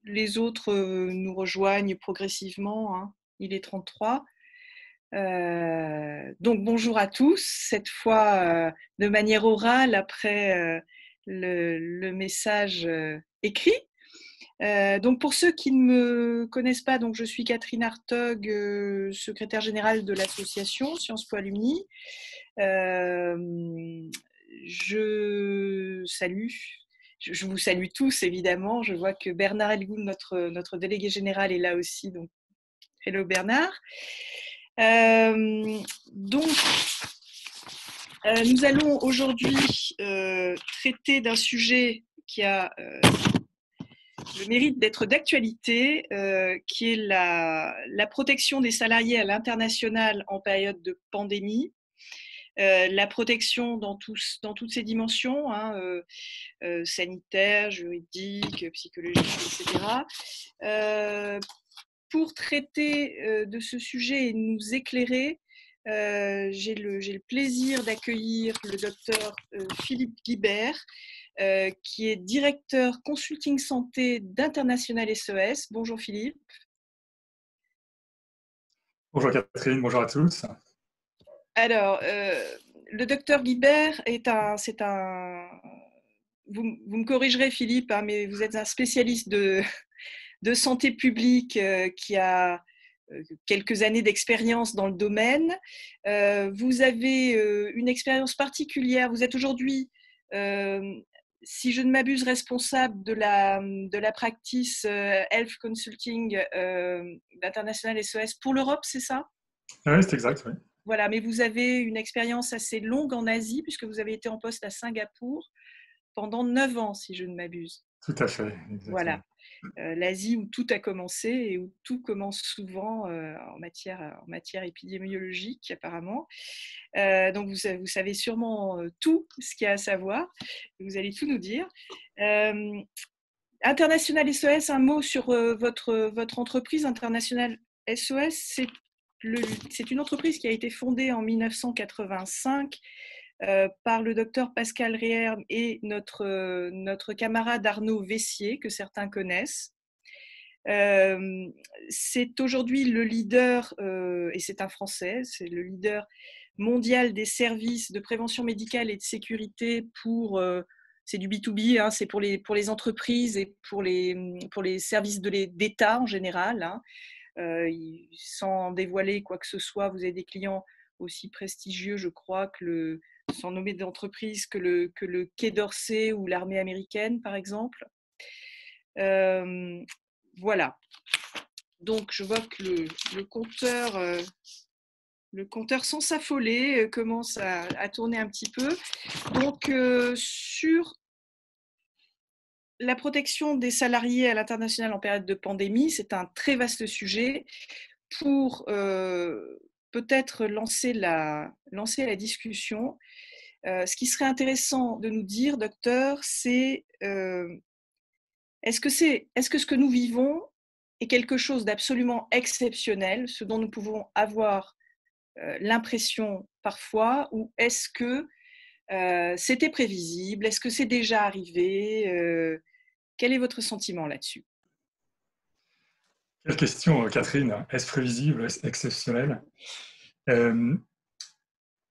les autres nous rejoignent progressivement, hein. Il est 33. Donc bonjour à tous, cette fois de manière orale après le message écrit. Donc pour ceux qui ne me connaissent pas, donc je suis Catherine Hartog, secrétaire générale de l'association Sciences Po Alumni. Je vous salue tous évidemment. Je vois que Bernard Elgoul, notre délégué général, est là aussi. Donc hello Bernard. Donc nous allons aujourd'hui traiter d'un sujet qui a le mérite d'être d'actualité, qui est la protection des salariés à l'international en période de pandémie. La protection dans toutes ses dimensions, hein, sanitaire, juridique, psychologique, etc. Pour traiter de ce sujet et nous éclairer, j'ai le plaisir d'accueillir le docteur Philippe Guibert, qui est directeur consulting santé d'International SOS. Bonjour Philippe. Bonjour Catherine, bonjour à tous. Alors, le docteur Guibert vous me corrigerez Philippe, hein, mais vous êtes un spécialiste de santé publique qui a quelques années d'expérience dans le domaine. Vous avez une expérience particulière. Vous êtes aujourd'hui, si je ne m'abuse, responsable de la practice Health Consulting d'International SOS pour l'Europe, c'est ça? Oui, c'est exact, oui. Voilà, mais vous avez une expérience assez longue en Asie, puisque vous avez été en poste à Singapour pendant 9 ans, si je ne m'abuse. Tout à fait, exactement. Voilà. L'Asie où tout a commencé et où tout commence souvent en matière épidémiologique apparemment. Donc vous savez sûrement tout ce qu'il y a à savoir. Vous allez tout nous dire. International SOS, un mot sur votre entreprise. International SOS, c'est une entreprise qui a été fondée en 1985 par le docteur Pascal Réherme et notre camarade Arnaud Vessier, que certains connaissent. C'est aujourd'hui le leader, et c'est un Français, c'est le leader mondial des services de prévention médicale et de sécurité pour, c'est du B2B, hein, c'est pour les entreprises et pour les services d'État en général, hein. Sans dévoiler quoi que ce soit, vous avez des clients aussi prestigieux, je crois, sans nommer d'entreprise, que le Quai d'Orsay ou l'armée américaine, par exemple. Voilà. Donc, je vois que le compteur, sans s'affoler, commence à tourner un petit peu. Donc, sur la protection des salariés à l'international en période de pandémie, c'est un très vaste sujet. Pour peut-être lancer la discussion, ce qui serait intéressant de nous dire, docteur, c'est est-ce que ce que nous vivons est quelque chose d'absolument exceptionnel, ce dont nous pouvons avoir l'impression parfois, ou est-ce que c'était prévisible? Est-ce que c'est déjà arrivé? Quel est votre sentiment là-dessus? Quelle question, Catherine. Est-ce prévisible, est-ce exceptionnel?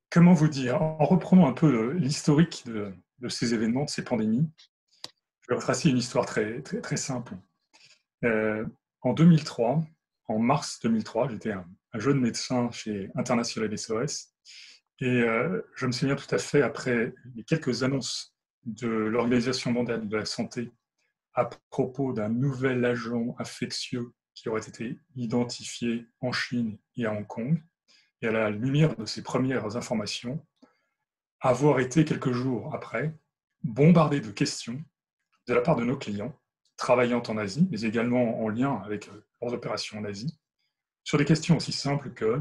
Comment vous dire? En reprenant un peu l'historique de ces événements, de ces pandémies, je vais retracer une histoire très, très, très simple. En 2003, en mars 2003, j'étais un jeune médecin chez International SOS et je me souviens tout à fait, après les quelques annonces de l'Organisation mondiale de la santé à propos d'un nouvel agent infectieux qui aurait été identifié en Chine et à Hong Kong, et à la lumière de ces premières informations, avoir été quelques jours après bombardé de questions de la part de nos clients, travaillant en Asie, mais également en lien avec leurs opérations en Asie, sur des questions aussi simples que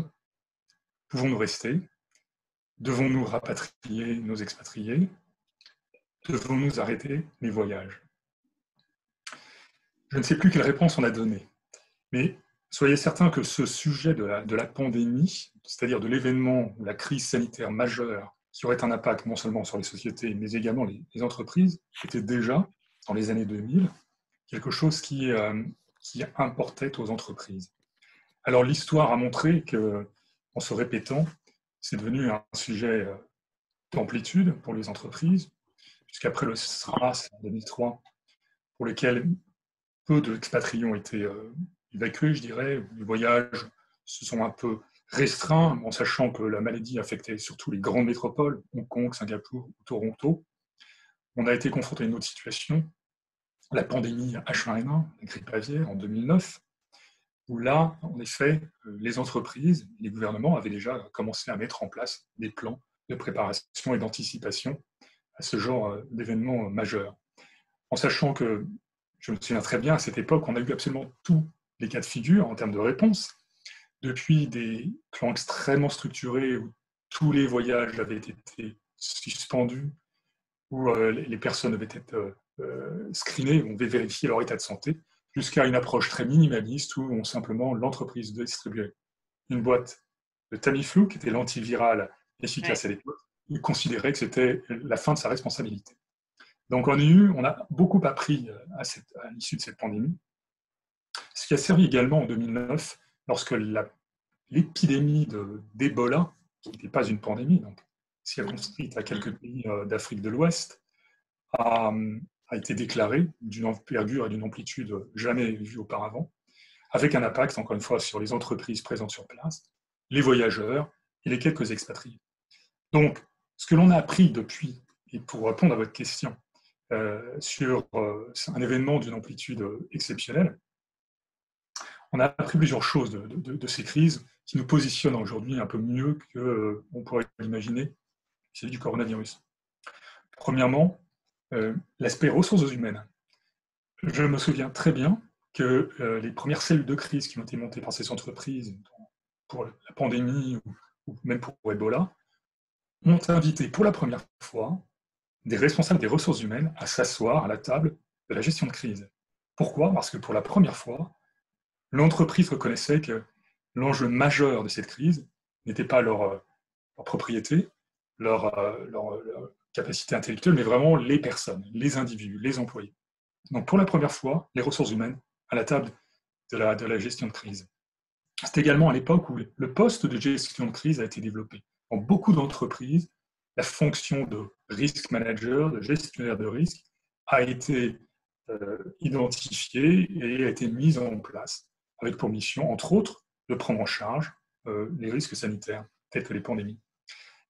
pouvons-nous rester? Devons-nous rapatrier nos expatriés? Devons-nous arrêter les voyages? Je ne sais plus quelle réponse on a donnée, mais soyez certains que ce sujet de la pandémie, c'est-à-dire de l'événement ou la crise sanitaire majeure qui aurait un impact non seulement sur les sociétés, mais également les entreprises, était déjà dans les années 2000, quelque chose qui importait aux entreprises. Alors l'histoire a montré qu'en se répétant, c'est devenu un sujet d'amplitude pour les entreprises, puisqu'après le SRAS en 2003, pour lequel peu d'expatriés ont été évacués, je dirais, les voyages se sont un peu restreints, en sachant que la maladie affectait surtout les grandes métropoles, Hong Kong, Singapour, Toronto. On a été confronté à une autre situation, la pandémie H1N1, la grippe aviaire en 2009, où là, en effet, les entreprises, les gouvernements avaient déjà commencé à mettre en place des plans de préparation et d'anticipation à ce genre d'événements majeurs. En sachant que, je me souviens très bien, à cette époque, on a eu absolument tous les cas de figure en termes de réponse, depuis des plans extrêmement structurés où tous les voyages avaient été suspendus, où les personnes avaient été screenées, on devait vérifier leur état de santé, jusqu'à une approche très minimaliste où simplement l'entreprise distribuait une boîte de Tamiflu, qui était l'antiviral efficace à l'époque. Il considérait que c'était la fin de sa responsabilité. Donc on a beaucoup appris à l'issue de cette pandémie, ce qui a servi également en 2009, lorsque l'épidémie d'Ebola, qui n'était pas une pandémie, donc circonscrite à quelques pays d'Afrique de l'Ouest, a été déclarée d'une envergure et d'une amplitude jamais vue auparavant, avec un impact, encore une fois, sur les entreprises présentes sur place, les voyageurs et les quelques expatriés. Donc, ce que l'on a appris depuis, et pour répondre à votre question, sur un événement d'une amplitude exceptionnelle, on a appris plusieurs choses de ces crises qui nous positionnent aujourd'hui un peu mieux qu'on pourrait l'imaginer vis-à-vis du coronavirus. Premièrement, l'aspect ressources humaines. Je me souviens très bien que les premières cellules de crise qui ont été montées par ces entreprises pour la pandémie ou même pour Ebola ont invité pour la première fois des responsables des ressources humaines à s'asseoir à la table de la gestion de crise. Pourquoi ? Parce que pour la première fois, l'entreprise reconnaissait que l'enjeu majeur de cette crise n'était pas leur propriété, leur capacité intellectuelle, mais vraiment les personnes, les individus, les employés. Donc pour la première fois, les ressources humaines à la table de la gestion de crise. C'est également à l'époque où le poste de gestion de crise a été développé. Dans beaucoup d'entreprises, la fonction de risk manager, de gestionnaire de risque, a été identifiée et a été mise en place, avec pour mission, entre autres, de prendre en charge les risques sanitaires, tels que les pandémies.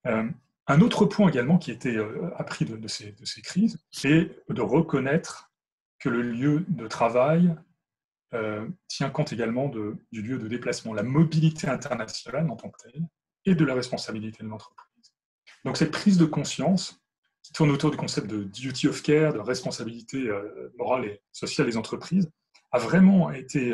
Un autre point également qui était appris de ces crises, c'est de reconnaître que le lieu de travail tient compte également du lieu de déplacement, la mobilité internationale en tant que telle, et de la responsabilité de l'entreprise. Donc cette prise de conscience, qui tourne autour du concept de duty of care, de responsabilité morale et sociale des entreprises, a vraiment été,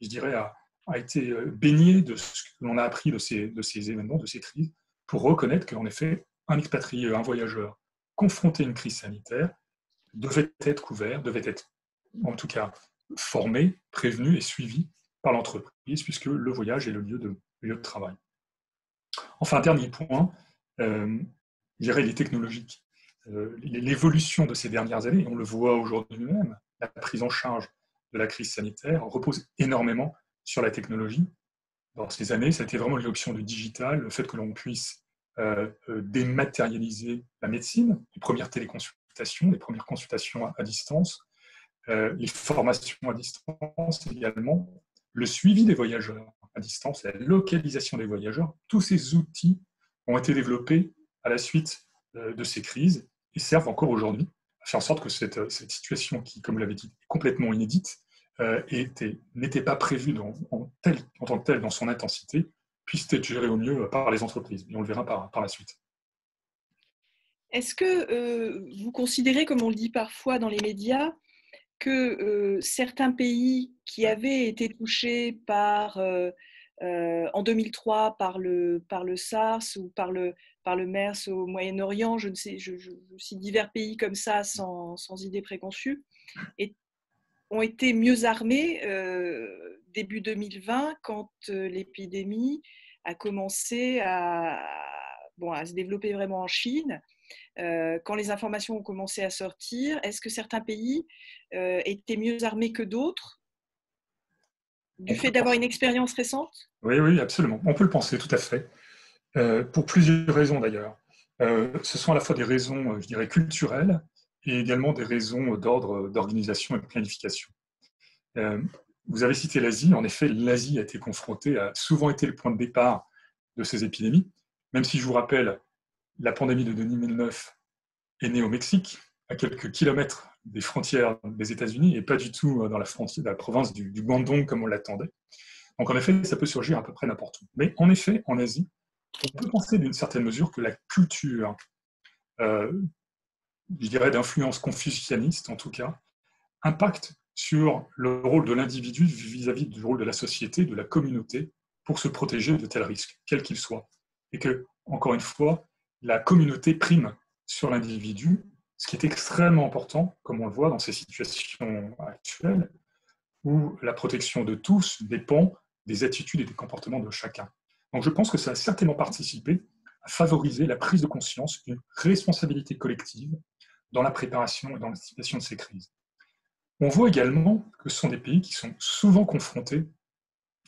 je dirais, a été baignée de ce que l'on a appris de ces événements, de ces crises, pour reconnaître qu'en effet, un expatrié, un voyageur confronté à une crise sanitaire devait être couvert, devait être en tout cas formé, prévenu et suivi par l'entreprise, puisque le voyage est le lieu de travail. Enfin, dernier point, je dirais les technologiques. L'évolution de ces dernières années, on le voit aujourd'hui même, la prise en charge de la crise sanitaire repose énormément sur la technologie. Dans ces années, ça a été vraiment l'option du digital, le fait que l'on puisse dématérialiser la médecine, les premières téléconsultations, les premières consultations à distance, les formations à distance également, le suivi des voyageurs à distance, la localisation des voyageurs, tous ces outils ont été développés à la suite de ces crises et servent encore aujourd'hui à faire en sorte que cette situation qui, comme vous l'avez dit, est complètement inédite, n'était pas prévue en tant que telle dans son intensité, puisse être gérée au mieux par les entreprises. Et on le verra par la suite. Est-ce que vous considérez, comme on le dit parfois dans les médias, que certains pays qui avaient été touchés en 2003 par le SARS ou par le MERS au Moyen-Orient, je cite divers pays comme ça sans idée préconçue, ont été mieux armés début 2020 quand l'épidémie a commencé à se développer vraiment en Chine. quand les informations ont commencé à sortir, est-ce que certains pays étaient mieux armés que d'autres, du fait d'avoir une expérience récente? Oui, oui, absolument. On peut le penser, tout à fait. Pour plusieurs raisons d'ailleurs. Ce sont à la fois des raisons, je dirais, culturelles et également des raisons d'ordre d'organisation et de planification. Euh, Vous avez cité l'Asie. En effet, l'Asie a souvent été le point de départ de ces épidémies, même si je vous rappelle, la pandémie de 2009 est née au Mexique, à quelques kilomètres des frontières des États-Unis, et pas du tout dans la province du Guangdong comme on l'attendait. Donc en effet, ça peut surgir à peu près n'importe où. Mais en effet, en Asie, on peut penser d'une certaine mesure que la culture, euh, je dirais d'influence confucianiste en tout cas, impacte sur le rôle de l'individu vis-à-vis du rôle de la société, de la communauté, pour se protéger de tels risques, quels qu'ils soient. Et que, encore une fois, la communauté prime sur l'individu, ce qui est extrêmement important, comme on le voit dans ces situations actuelles, où la protection de tous dépend des attitudes et des comportements de chacun. Donc je pense que ça a certainement participé à favoriser la prise de conscience d'une responsabilité collective dans la préparation et dans l'anticipation de ces crises. On voit également que ce sont des pays qui sont souvent confrontés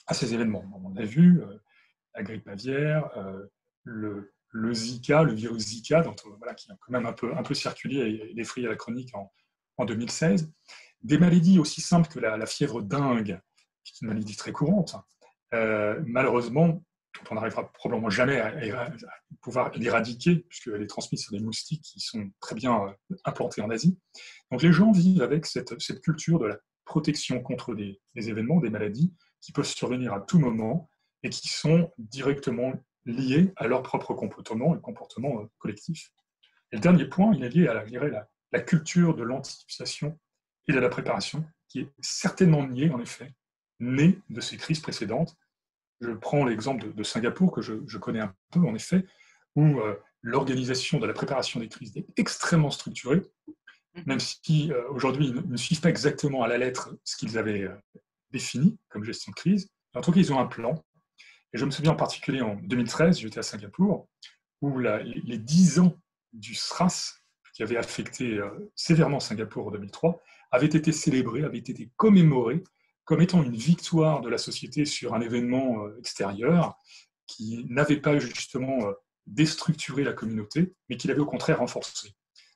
à ces événements. On a vu la grippe aviaire, le Zika, le virus Zika, voilà, qui a quand même un peu circulé et défrayé la chronique en 2016. Des maladies aussi simples que la fièvre dingue, qui est une maladie très courante, malheureusement, on n'arrivera probablement jamais à pouvoir l'éradiquer, puisqu'elle est transmise sur des moustiques qui sont très bien implantés en Asie. Donc les gens vivent avec cette culture de la protection contre des événements, des maladies qui peuvent survenir à tout moment et qui sont directement liés à leur propre comportement et comportement collectif. Et le dernier point, il est lié à la culture de l'anticipation et de la préparation, qui est certainement liée, en effet, née de ces crises précédentes. Je prends l'exemple de Singapour, que je connais un peu, en effet, où l'organisation de la préparation des crises est extrêmement structurée, même si aujourd'hui, ils ne suivent pas exactement à la lettre ce qu'ils avaient défini comme gestion de crise. En tout cas, ils ont un plan. Et je me souviens en particulier en 2013, j'étais à Singapour, où les 10 ans du SRAS, qui avait affecté sévèrement Singapour en 2003, avaient été célébrés, avaient été commémorés comme étant une victoire de la société sur un événement extérieur qui n'avait pas justement déstructuré la communauté, mais qui l'avait au contraire renforcée.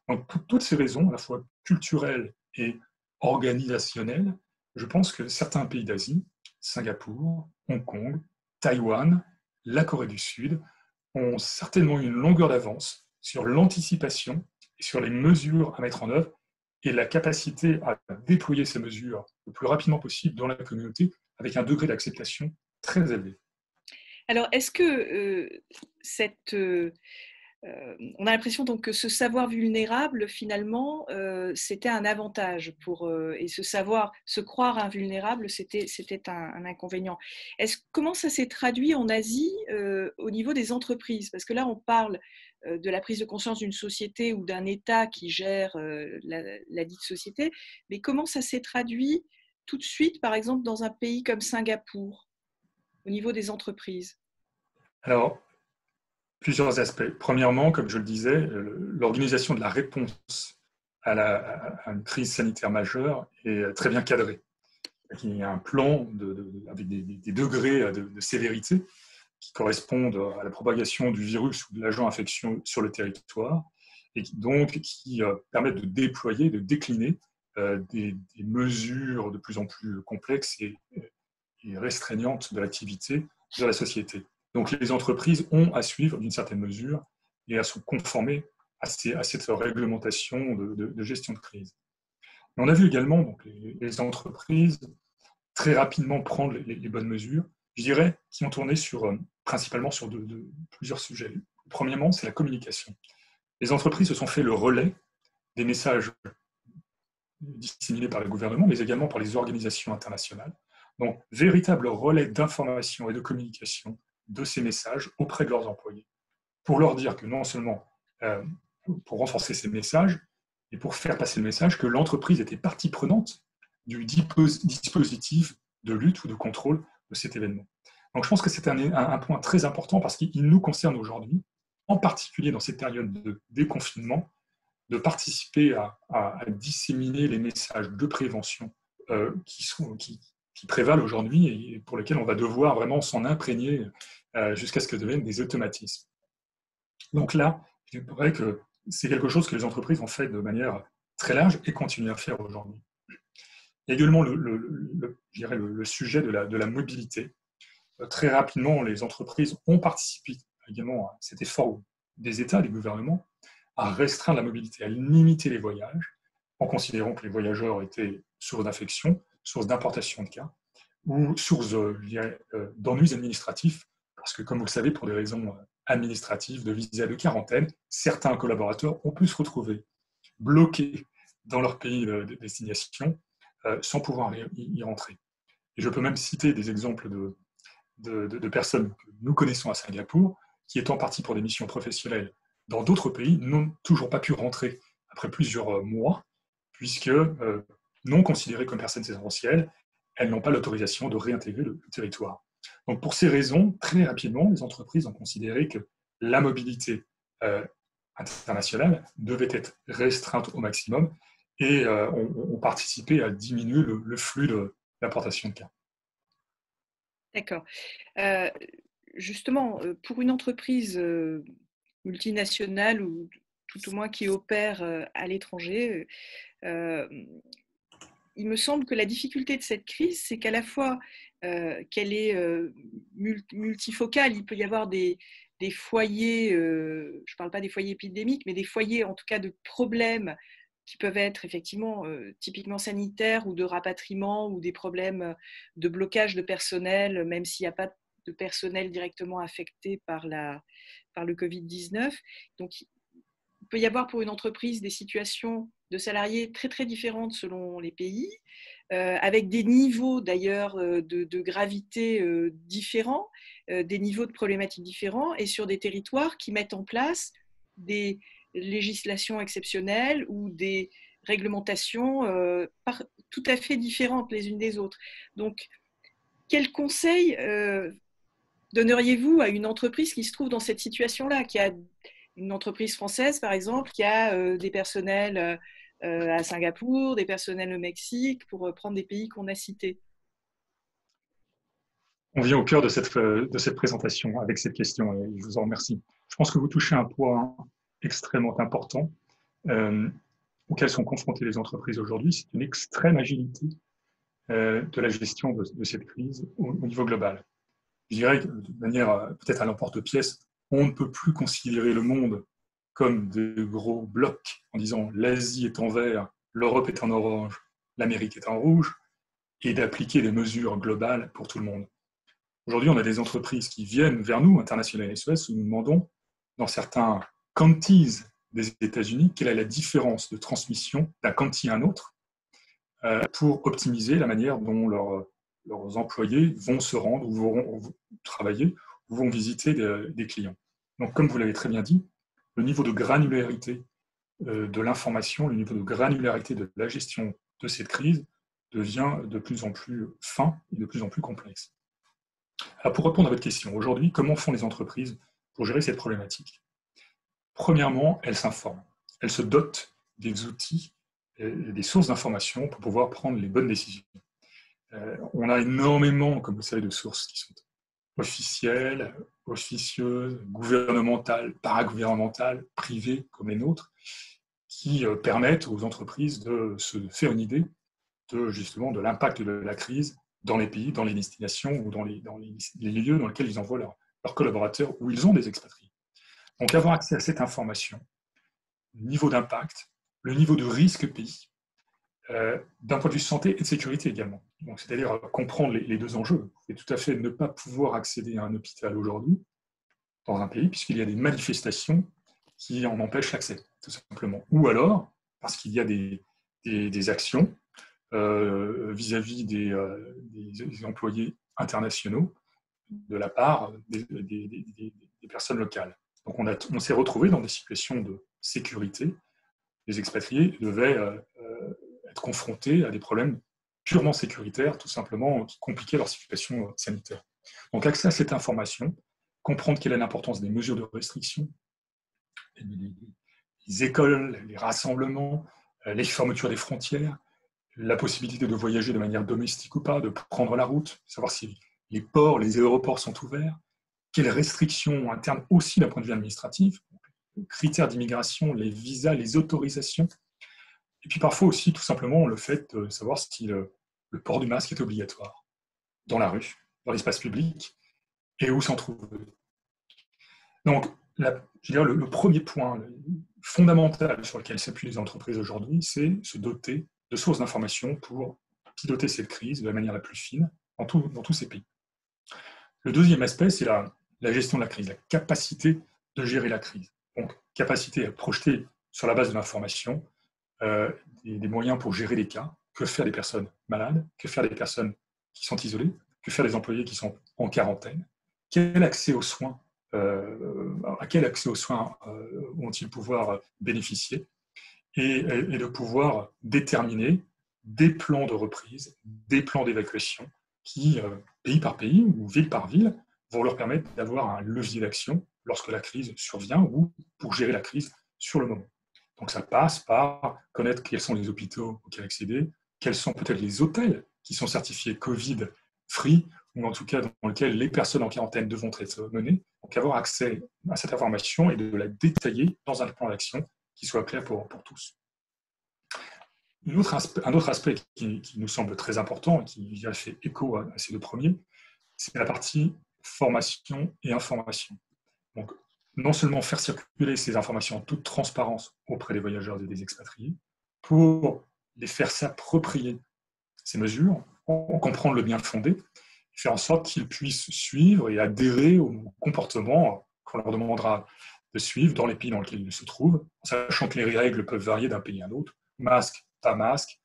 Donc, pour toutes ces raisons, à la fois culturelles et organisationnelles, je pense que certains pays d'Asie, Singapour, Hong Kong, Taïwan, la Corée du Sud, ont certainement une longueur d'avance sur l'anticipation et sur les mesures à mettre en œuvre et la capacité à déployer ces mesures le plus rapidement possible dans la communauté avec un degré d'acceptation très élevé. Alors, est-ce que on a l'impression donc que ce savoir vulnérable, finalement, c'était un avantage et se croire invulnérable, c'était un inconvénient. Comment ça s'est traduit en Asie au niveau des entreprises? Parce que là, on parle de la prise de conscience d'une société ou d'un État qui gère la dite société, mais comment ça s'est traduit tout de suite, par exemple, dans un pays comme Singapour, au niveau des entreprises? Alors, plusieurs aspects. Premièrement, comme je le disais, l'organisation de la réponse à une crise sanitaire majeure est très bien cadrée. Il y a un plan avec des degrés de sévérité qui correspondent à la propagation du virus ou de l'agent infectieux sur le territoire et qui permettent de déployer, de décliner des mesures de plus en plus complexes et restreignantes de l'activité de la société. Donc les entreprises ont à suivre d'une certaine mesure et à se conformer à cette réglementation de gestion de crise. Mais on a vu également donc, les entreprises très rapidement prendre les bonnes mesures, je dirais, qui ont tourné principalement sur plusieurs sujets. Premièrement, c'est la communication. Les entreprises se sont fait le relais des messages disséminés par le gouvernement, mais également par les organisations internationales. Donc, véritable relais d'information et de communication de ces messages auprès de leurs employés, pour leur dire que non seulement pour renforcer ces messages, et pour faire passer le message que l'entreprise était partie prenante du dispositif de lutte ou de contrôle de cet événement. Donc je pense que c'est un point très important parce qu'il nous concerne aujourd'hui en particulier dans cette période de déconfinement, de participer à disséminer les messages de prévention qui prévalent aujourd'hui et pour lesquels on va devoir vraiment s'en imprégner jusqu'à ce que deviennent des automatismes. Donc là, je dirais que c'est quelque chose que les entreprises ont fait de manière très large et continuent à faire aujourd'hui. Il y a également le sujet de la mobilité. Très rapidement, les entreprises ont participé également à cet effort des États, des gouvernements, à restreindre la mobilité, à limiter les voyages, en considérant que les voyageurs étaient source d'infection, source d'importation de cas, ou source d'ennuis administratifs, parce que, comme vous le savez, pour des raisons administratives, de visa de quarantaine, certains collaborateurs ont pu se retrouver bloqués dans leur pays de destination sans pouvoir y rentrer. Et je peux même citer des exemples de personnes que nous connaissons à Singapour, qui étant parties pour des missions professionnelles dans d'autres pays, n'ont toujours pas pu rentrer après plusieurs mois, puisque non considérées comme personnes essentielles, elles n'ont pas l'autorisation de réintégrer le territoire. Donc pour ces raisons, très rapidement, les entreprises ont considéré que la mobilité internationale devait être restreinte au maximum et ont participé à diminuer le flux d'importation de cas. D'accord. Justement, pour une entreprise multinationale ou tout au moins qui opère à l'étranger, il me semble que la difficulté de cette crise, c'est qu'à la fois qu'elle est multifocale, il peut y avoir des foyers, je ne parle pas des foyers épidémiques, mais des foyers en tout cas de problèmes qui peuvent être effectivement typiquement sanitaires ou de rapatriement ou des problèmes de blocage de personnel, même s'il n'y a pas de personnel directement affecté par le Covid-19. Donc, il peut y avoir pour une entreprise des situations de salariés très, très différentes selon les pays, avec des niveaux d'ailleurs de gravité différents, des niveaux de problématiques différents, et sur des territoires qui mettent en place des législations exceptionnelles ou des réglementations tout à fait différentes les unes des autres. Donc, quel conseil donneriez-vous à une entreprise qui se trouve dans cette situation-là, qui a une entreprise française, par exemple, qui a des personnels à Singapour, des personnels au Mexique, pour prendre des pays qu'on a cités? On vient au cœur de cette présentation avec cette question et je vous en remercie. Je pense que vous touchez un point extrêmement important auquel sont confrontées les entreprises aujourd'hui. C'est une extrême agilité de la gestion de cette crise au niveau global. Je dirais que de manière peut-être à l'emporte-pièce, on ne peut plus considérer le monde comme des gros blocs en disant l'Asie est en vert, l'Europe est en orange, l'Amérique est en rouge, et d'appliquer des mesures globales pour tout le monde. Aujourd'hui, on a des entreprises qui viennent vers nous, International SOS, où nous demandons, dans certains counties des États-Unis, quelle est la différence de transmission d'un county à un autre pour optimiser la manière dont leurs employés vont se rendre ou vont travailler ou vont visiter des clients. Donc, comme vous l'avez très bien dit, le niveau de granularité de l'information, le niveau de granularité de la gestion de cette crise devient de plus en plus fin et de plus en plus complexe. Alors, pour répondre à votre question, aujourd'hui, comment font les entreprises pour gérer cette problématique? Premièrement, elles s'informent. Elles se dotent des outils et des sources d'information pour pouvoir prendre les bonnes décisions. On a énormément, comme vous le savez, de sources qui sont officielles, officieuses, gouvernementales, paragouvernementales, privées comme les nôtres, qui permettent aux entreprises de se faire une idée justement de l'impact de la crise dans les pays, dans les destinations ou dans les lieux dans lesquels ils envoient leurs collaborateurs ou ils ont des expatriés. Donc avoir accès à cette information, le niveau d'impact, le niveau de risque pays, d'un point de vue santé et de sécurité également. Donc, c'est-à-dire comprendre les deux enjeux. Et tout à fait ne pas pouvoir accéder à un hôpital aujourd'hui dans un pays puisqu'il y a des manifestations qui en empêchent l'accès, tout simplement. Ou alors, parce qu'il y a des actions vis-à-vis des employés internationaux de la part des personnes locales. Donc on s'est retrouvé dans des situations de sécurité. Les expatriés devaient être confrontés à des problèmes purement sécuritaires, tout simplement, qui compliquaient leur situation sanitaire. Donc accès à cette information, comprendre quelle est l'importance des mesures de restriction les écoles, les rassemblements, les fermetures des frontières, la possibilité de voyager de manière domestique ou pas, de prendre la route, savoir si les ports, les aéroports sont ouverts, quelles restrictions internes aussi d'un point de vue administratif, les critères d'immigration, les visas, les autorisations, et puis parfois aussi tout simplement le fait de savoir si le port du masque est obligatoire dans la rue, dans l'espace public, et où s'en trouve. Donc, je dirais, le premier point fondamental sur lequel s'appuient les entreprises aujourd'hui, c'est se doter de sources d'informations pour piloter cette crise de la manière la plus fine dans tous ces pays. Le deuxième aspect, c'est la gestion de la crise, la capacité de gérer la crise. Donc, capacité à projeter sur la base de l'information des moyens pour gérer les cas. Que faire des personnes malades? Que faire des personnes qui sont isolées? Que faire des employés qui sont en quarantaine? Quel accès aux soins à quel accès aux soins vont-ils pouvoir bénéficier et de pouvoir déterminer des plans de reprise, des plans d'évacuation qui, pays par pays ou ville par ville, vont leur permettre d'avoir un levier d'action lorsque la crise survient ou pour gérer la crise sur le moment. Donc ça passe par connaître quels sont les hôpitaux auxquels accéder, quels sont peut-être les hôtels qui sont certifiés Covid-free, ou en tout cas dans lesquels les personnes en quarantaine devront être menées. Donc avoir accès à cette information et de la détailler dans un plan d'action qui soit clair pour tous. Un autre aspect qui nous semble très important et qui a fait écho à ces deux premiers, c'est la partie formation et information. Donc, non seulement faire circuler ces informations en toute transparence auprès des voyageurs et des expatriés, pour les faire s'approprier ces mesures, en comprendre le bien fondé, faire en sorte qu'ils puissent suivre et adhérer au comportement qu'on leur demandera de suivre dans les pays dans lesquels ils se trouvent, en sachant que les règles peuvent varier d'un pays à un autre. Masque, pas masque,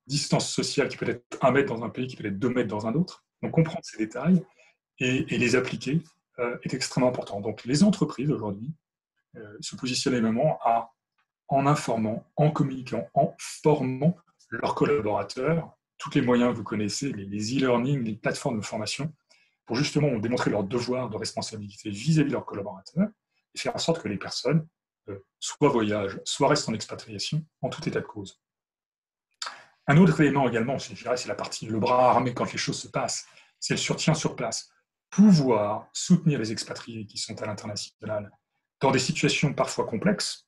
distance sociale qui peut être 1 mètre dans un pays, qui peut être 2 mètres dans un autre. Donc comprendre ces détails et les appliquer est extrêmement important. Donc les entreprises aujourd'hui se positionnent également en informant, en communiquant, en formant leurs collaborateurs, tous les moyens que vous connaissez, les e-learning, les plateformes de formation, pour justement démontrer leur devoir de responsabilité vis-à-vis de leurs collaborateurs et faire en sorte que les personnes soit voyagent, soit restent en expatriation en tout état de cause. Un autre élément également, je dirais, c'est la partie le bras armé quand les choses se passent, c'est le soutien sur place. Pouvoir soutenir les expatriés qui sont à l'international dans des situations parfois complexes,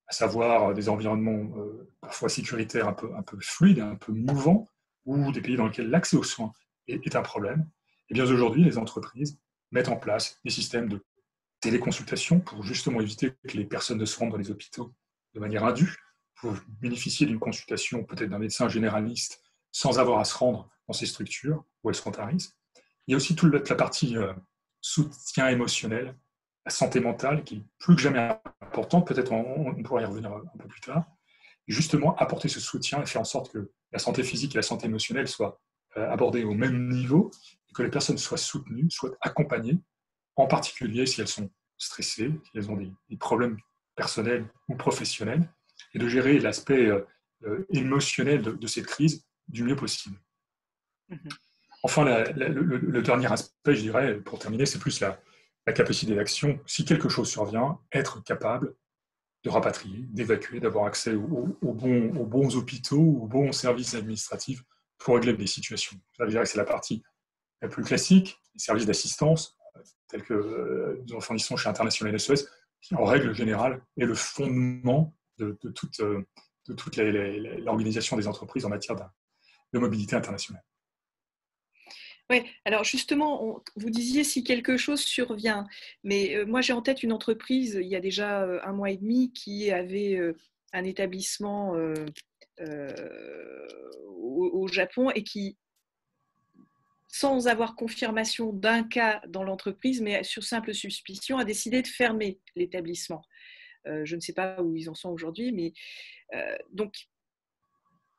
à savoir des environnements parfois sécuritaires un peu fluides, un peu mouvants, ou des pays dans lesquels l'accès aux soins est un problème. Et bien aujourd'hui, les entreprises mettent en place des systèmes de téléconsultation pour justement éviter que les personnes ne se rendent dans les hôpitaux de manière indue, pour bénéficier d'une consultation peut-être d'un médecin généraliste sans avoir à se rendre dans ces structures où elles sont à risque. Il y a aussi toute la partie soutien émotionnel, la santé mentale qui est plus que jamais importante, peut-être on pourra y revenir un peu plus tard, et justement apporter ce soutien et faire en sorte que la santé physique et la santé émotionnelle soient abordées au même niveau et que les personnes soient soutenues, soient accompagnées, en particulier si elles sont stressées, si elles ont des problèmes personnels ou professionnels, et de gérer l'aspect émotionnel de cette crise du mieux possible. Enfin, le dernier aspect, je dirais, pour terminer, c'est plus la capacité d'action. Si quelque chose survient, être capable de rapatrier, d'évacuer, d'avoir accès aux bons hôpitaux, aux bons services administratifs pour régler des situations. Ça veut dire que c'est la partie la plus classique, les services d'assistance, tels que nous en fournissons chez International SOS, qui en règle générale est le fondement de toute l'organisation des entreprises en matière de mobilité internationale. Oui, alors justement, vous disiez si quelque chose survient, mais moi j'ai en tête une entreprise, il y a déjà 1 mois et demi, qui avait un établissement au Japon et qui, sans avoir confirmation d'un cas dans l'entreprise, mais sur simple suspicion, a décidé de fermer l'établissement. Je ne sais pas où ils en sont aujourd'hui, mais donc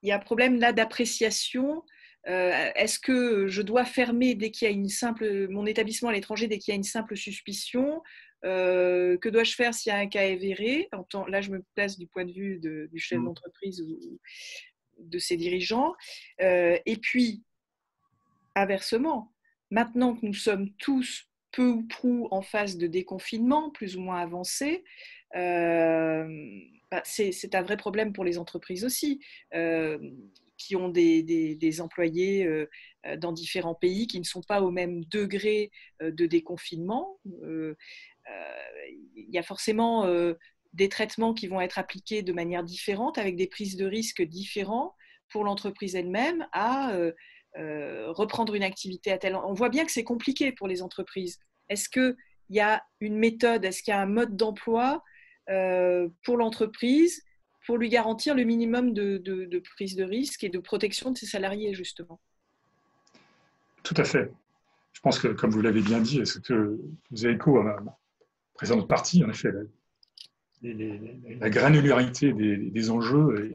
il y a un problème là d'appréciation. Est-ce que je dois fermer dès qu'il y a mon établissement à l'étranger dès qu'il y a une simple suspicion? Que dois-je faire s'il y a un cas avéré? Là, je me place du point de vue du chef d'entreprise ou de ses dirigeants. Et puis, inversement, maintenant que nous sommes tous peu ou prou en phase de déconfinement, plus ou moins avancé, c'est un vrai problème pour les entreprises aussi, qui ont des employés dans différents pays qui ne sont pas au même degré de déconfinement. Il y a forcément des traitements qui vont être appliqués de manière différente, avec des prises de risques différentes pour l'entreprise elle-même à reprendre une activité à tel. On voit bien que c'est compliqué pour les entreprises. Est-ce qu'il y a une méthode, est-ce qu'il y a un mode d'emploi pour l'entreprise pour lui garantir le minimum de prise de risque et de protection de ses salariés, justement? Tout à fait. Je pense que, comme vous l'avez bien dit, ce que vous avez écho à ma précédente partie, en effet, la granularité des enjeux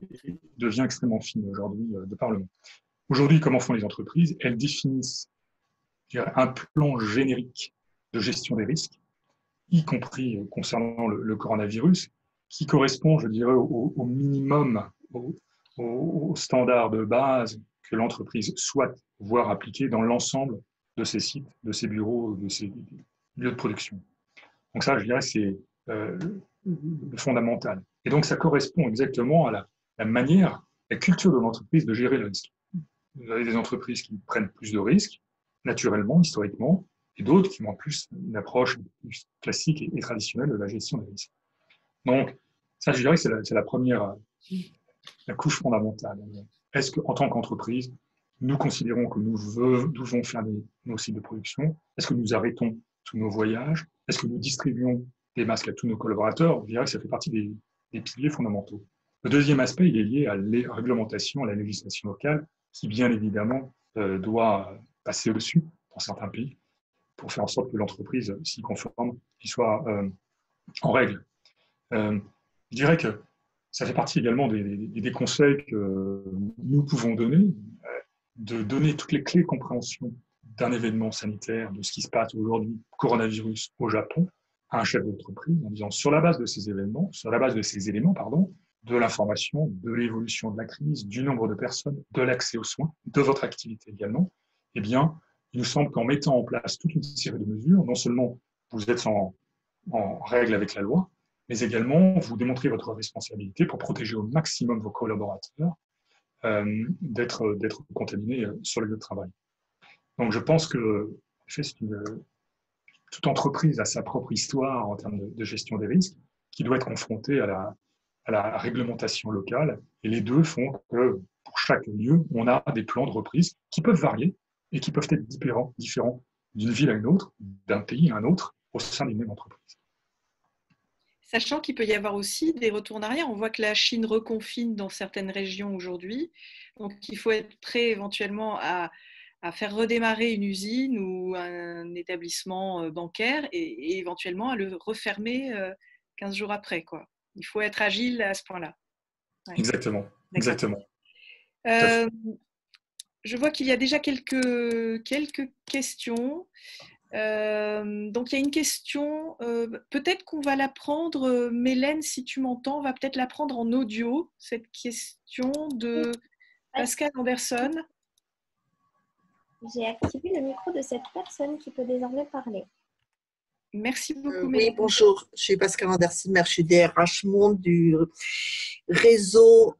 devient extrêmement fine aujourd'hui de par le monde. Aujourd'hui, comment font les entreprises? Elles définissent, je dirais, un plan générique de gestion des risques, y compris concernant le coronavirus, qui correspond, je dirais, au minimum, au standard de base que l'entreprise souhaite voir appliqué dans l'ensemble de ses sites, de ses bureaux, de ses lieux de production. Donc ça, je dirais, c'est le fondamental. Et donc, ça correspond exactement à la manière, la culture de l'entreprise de gérer le risque. Vous avez des entreprises qui prennent plus de risques, naturellement, historiquement, et d'autres qui ont plus une approche plus classique et traditionnelle de la gestion des risques. Donc, ça, je dirais que c'est la première, la couche fondamentale. Est-ce qu'en tant qu'entreprise, nous considérons que nous devons fermer nos sites de production? Est-ce que nous arrêtons tous nos voyages? Est-ce que nous distribuons des masques à tous nos collaborateurs? Je dirais que ça fait partie des piliers fondamentaux. Le deuxième aspect, il est lié à la réglementation, à la législation locale, qui bien évidemment doit passer au-dessus dans certains pays pour faire en sorte que l'entreprise s'y conforme, qu'il soit en règle. Je dirais que ça fait partie également des conseils que nous pouvons donner, de donner toutes les clés de compréhension d'un événement sanitaire, de ce qui se passe aujourd'hui, coronavirus au Japon, à un chef d'entreprise, en disant sur la base de ces événements, sur la base de ces éléments, pardon, de l'information, de l'évolution de la crise, du nombre de personnes, de l'accès aux soins, de votre activité également, eh bien, il nous semble qu'en mettant en place toute une série de mesures, non seulement vous êtes en règle avec la loi, mais également vous démontrez votre responsabilité pour protéger au maximum vos collaborateurs d'être contaminés sur le lieu de travail. Donc je pense que en fait, toute entreprise a sa propre histoire en termes de gestion des risques, qui doit être confrontée à la réglementation locale, et les deux font que pour chaque lieu, on a des plans de reprise qui peuvent varier et qui peuvent être différents d'une ville à une autre, d'un pays à un autre, au sein d'une même entreprise. Sachant qu'il peut y avoir aussi des retours en arrière. On voit que la Chine reconfine dans certaines régions aujourd'hui. Donc, il faut être prêt éventuellement à faire redémarrer une usine ou un établissement bancaire et éventuellement à le refermer 15 jours après, quoi. Il faut être agile à ce point-là. Ouais. Exactement. Exactement. Je vois qu'il y a déjà quelques questions. Donc, il y a une question, peut-être qu'on va la prendre, Mélène, si tu m'entends, on va peut-être la prendre en audio, cette question de Pascal Anderson. J'ai activé le micro de cette personne qui peut désormais parler. Merci beaucoup, Mélène. Oui, bonjour, je suis Pascal Anderson, je suis DRH Monde du réseau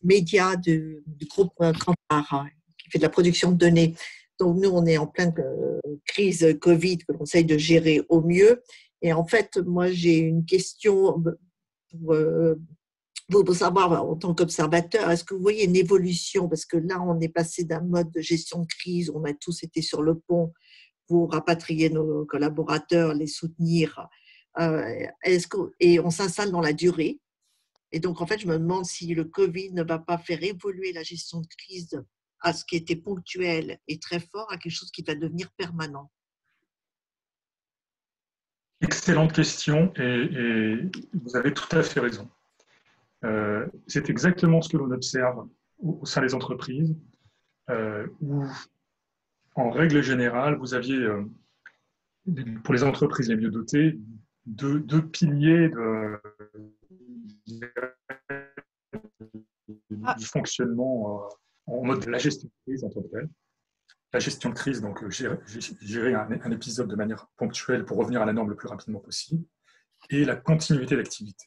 média du groupe Kantar, qui fait de la production de données. Donc, nous, on est en pleine crise Covid que l'on essaye de gérer au mieux. Et en fait, moi, j'ai une question pour savoir, en tant qu'observateur, est-ce que vous voyez une évolution? Parce que là, on est passé d'un mode de gestion de crise, on a tous été sur le pont pour rapatrier nos collaborateurs, les soutenir. Et on s'installe dans la durée. Et donc, en fait, je me demande si le Covid ne va pas faire évoluer la gestion de crise à ce qui était ponctuel et très fort à quelque chose qui va devenir permanent. Excellente question et vous avez tout à fait raison. C'est exactement ce que l'on observe au sein des entreprises où, en règle générale, vous aviez, pour les entreprises les mieux dotées, deux piliers du fonctionnement en mode de la gestion de crise en tant que tel. la gestion de crise, donc gérer un épisode de manière ponctuelle pour revenir à la norme le plus rapidement possible, et la continuité d'activité,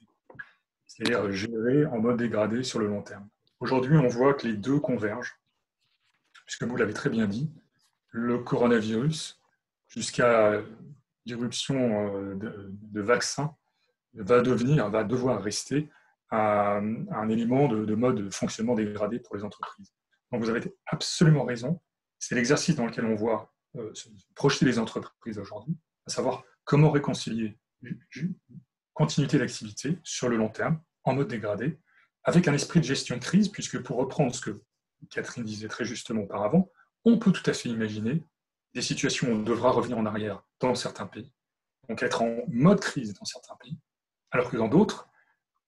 c'est-à-dire gérer en mode dégradé sur le long terme. Aujourd'hui, on voit que les deux convergent, puisque vous l'avez très bien dit, le coronavirus, jusqu'à l'irruption de vaccins, va devoir rester un élément de mode de fonctionnement dégradé pour les entreprises. Donc vous avez absolument raison, c'est l'exercice dans lequel on voit se projeter les entreprises aujourd'hui, à savoir comment réconcilier continuité d'activité sur le long terme, en mode dégradé, avec un esprit de gestion de crise, puisque pour reprendre ce que Catherine disait très justement auparavant, on peut tout à fait imaginer des situations où on devra revenir en arrière dans certains pays, donc être en mode crise dans certains pays, alors que dans d'autres,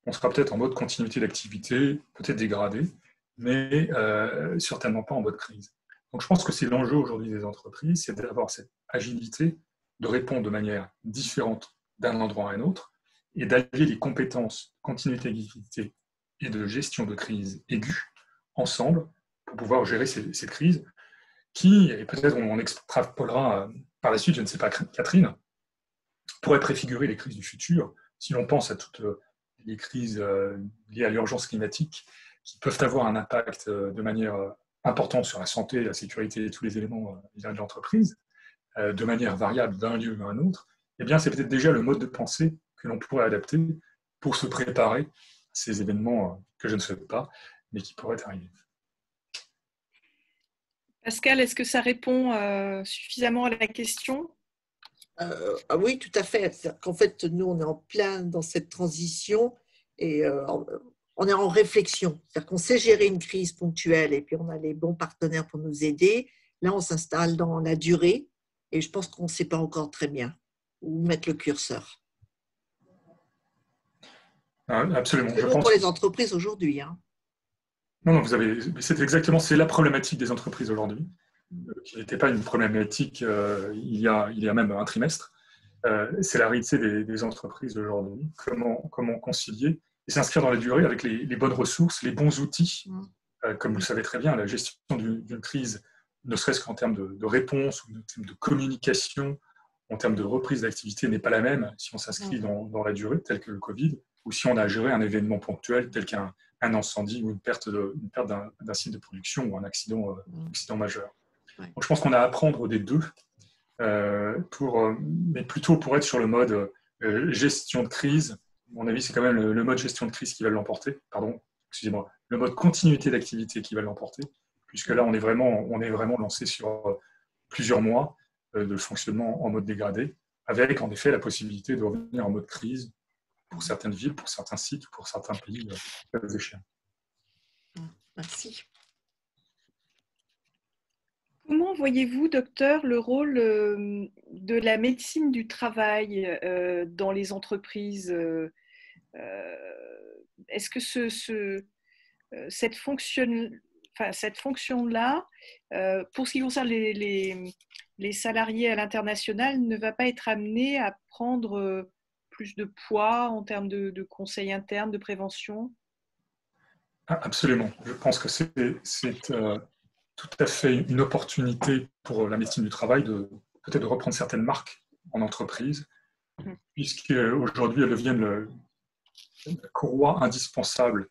on sera peut-être en mode continuité d'activité, peut-être dégradé, mais certainement pas en mode crise. Donc je pense que c'est l'enjeu aujourd'hui des entreprises, c'est d'avoir cette agilité, de répondre de manière différente d'un endroit à un autre, et d'allier les compétences continuité d'activité et de gestion de crise aiguë ensemble pour pouvoir gérer ces crises qui, et peut-être on extrapolera par la suite, je ne sais pas, Catherine, pourrait préfigurer les crises du futur, si l'on pense à toutes les crises liées à l'urgence climatique, qui peuvent avoir un impact de manière importante sur la santé, la sécurité et tous les éléments de l'entreprise, de manière variable d'un lieu à un autre, eh bien c'est peut-être déjà le mode de pensée que l'on pourrait adapter pour se préparer à ces événements que je ne souhaite pas, mais qui pourraient arriver. Pascal, est-ce que ça répond suffisamment à la question ? Oui, tout à fait. C'est-à-dire qu'en fait, nous, on est en plein dans cette transition et on est en réflexion. C'est-à-dire qu'on sait gérer une crise ponctuelle et puis on a les bons partenaires pour nous aider. Là, on s'installe dans la durée et je pense qu'on ne sait pas encore très bien où mettre le curseur. Absolument. C'est bon pour les entreprises aujourd'hui. Hein. Non, c'est la problématique des entreprises aujourd'hui, qui n'était pas une problématique il y a même un trimestre. C'est la réalité des entreprises aujourd'hui. Comment concilier et s'inscrire dans la durée avec les bonnes ressources, les bons outils. Comme vous le savez très bien, la gestion d'une crise, ne serait-ce qu'en termes de réponse ou en termes de communication, en termes de reprise d'activité, n'est pas la même si on s'inscrit dans la durée, tel que le Covid, ou si on a géré un événement ponctuel tel qu'un incendie ou une perte d'un site de production ou un accident majeur. Donc, je pense qu'on a à apprendre des deux, mais plutôt pour être sur le mode gestion de crise. À mon avis, c'est quand même le mode gestion de crise qui va l'emporter. Pardon, excusez-moi. Le mode continuité d'activité qui va l'emporter, puisque là, on est vraiment lancé sur plusieurs mois de fonctionnement en mode dégradé, avec en effet la possibilité de revenir en mode crise pour certaines villes, pour certains sites, pour certains pays échéants. Merci. Comment voyez-vous, docteur, le rôle de la médecine du travail dans les entreprises ? Est-ce que cette fonction-là, pour ce qui concerne les salariés à l'international, ne va pas être amenée à prendre plus de poids en termes de conseils internes, de prévention ? Absolument. Je pense que c'est tout à fait une opportunité pour la médecine du travail peut-être de reprendre certaines marques en entreprise, puisqu'aujourd'hui elles deviennent la courroie indispensable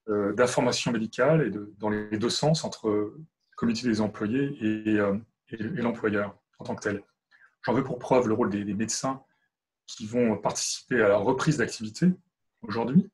d'information médicale dans les deux sens entre le comité des employés et l'employeur en tant que tel. J'en veux pour preuve le rôle des médecins qui vont participer à la reprise d'activité aujourd'hui,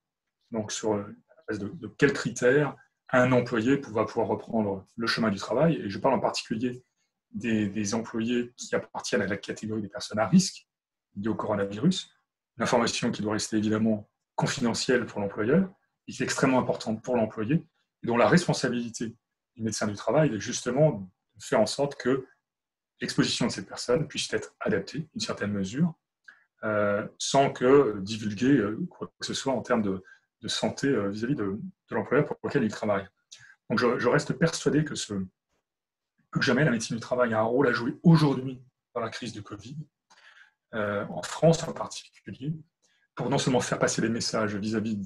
donc sur la base de quels critères un employé va pouvoir reprendre le chemin du travail. Et je parle en particulier des employés qui appartiennent à la catégorie des personnes à risque liées au coronavirus, une information qui doit rester évidemment confidentielle pour l'employeur et qui est extrêmement importante pour l'employé, et dont la responsabilité du médecin du travail est justement de faire en sorte que l'exposition de cette personne puisse être adaptée d'une certaine mesure, sans que divulguer quoi que ce soit en termes de santé vis-à-vis de l'employeur pour lequel il travaille. Donc je reste persuadé que plus que jamais, la médecine du travail a un rôle à jouer aujourd'hui dans la crise de Covid, en France en particulier, pour non seulement faire passer des messages vis-à-vis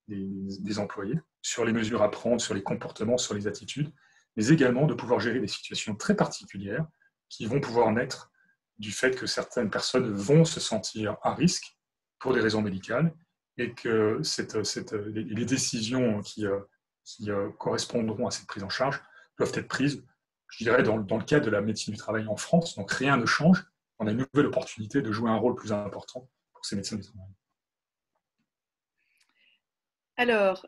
des employés sur les mesures à prendre, sur les comportements, sur les attitudes, mais également de pouvoir gérer des situations très particulières qui vont pouvoir naître du fait que certaines personnes vont se sentir à risque pour des raisons médicales et que les décisions qui correspondront à cette prise en charge doivent être prises, je dirais, dans le cadre de la médecine du travail en France. Donc rien ne change. On a une nouvelle opportunité de jouer un rôle plus important pour ces médecins du travail. Alors,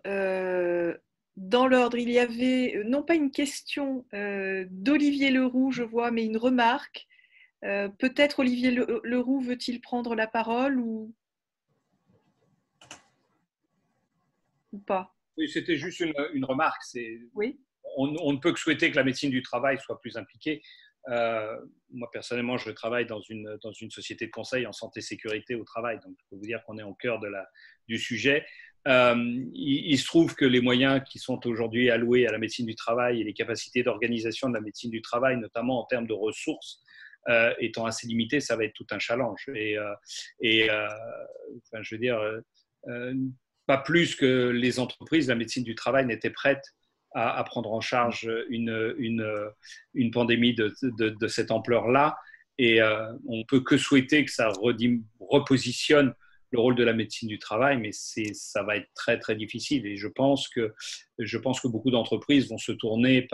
dans l'ordre, il y avait non pas une question d'Olivier Leroux, je vois, mais une remarque. Peut-être Olivier Leroux veut-il prendre la parole ou pas? Oui, c'était juste une remarque. Oui. On ne peut que souhaiter que la médecine du travail soit plus impliquée. Moi, personnellement, je travaille dans une société de conseil en santé-sécurité au travail. Donc, je peux vous dire qu'on est au cœur du sujet. Il se trouve que les moyens qui sont aujourd'hui alloués à la médecine du travail et les capacités d'organisation de la médecine du travail, notamment en termes de ressources, étant assez limités, ça va être tout un challenge. Enfin, je veux dire, pas plus que les entreprises, la médecine du travail n'était prête à prendre en charge une pandémie de cette ampleur-là. Et on ne peut que souhaiter que ça repositionne le rôle de la médecine du travail, mais ça va être très, très difficile. Et je pense que beaucoup d'entreprises vont se tourner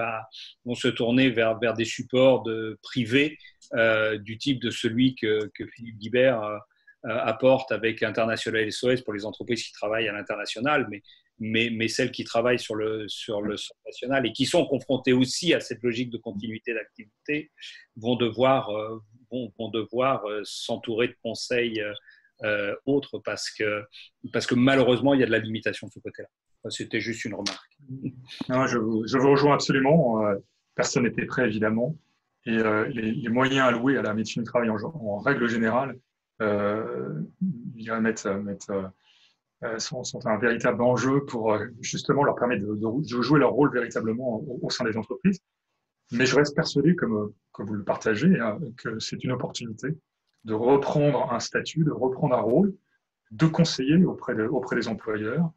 vers des supports privés du type de celui que Philippe Guibert apporte avec International SOS pour les entreprises qui travaillent à l'international, mais celles qui travaillent sur le sol national et qui sont confrontées aussi à cette logique de continuité d'activité vont devoir s'entourer de conseils autres parce que malheureusement, il y a de la limitation de ce côté-là. C'était juste une remarque. Non, je vous rejoins absolument. Personne n'était prêt, évidemment. Et les moyens alloués à la médecine du travail en règle générale sont un véritable enjeu pour justement leur permettre de jouer leur rôle véritablement au sein des entreprises. Mais je reste persuadé, comme vous le partagez, que c'est une opportunité de reprendre un statut, de reprendre un rôle, de conseiller auprès des employeurs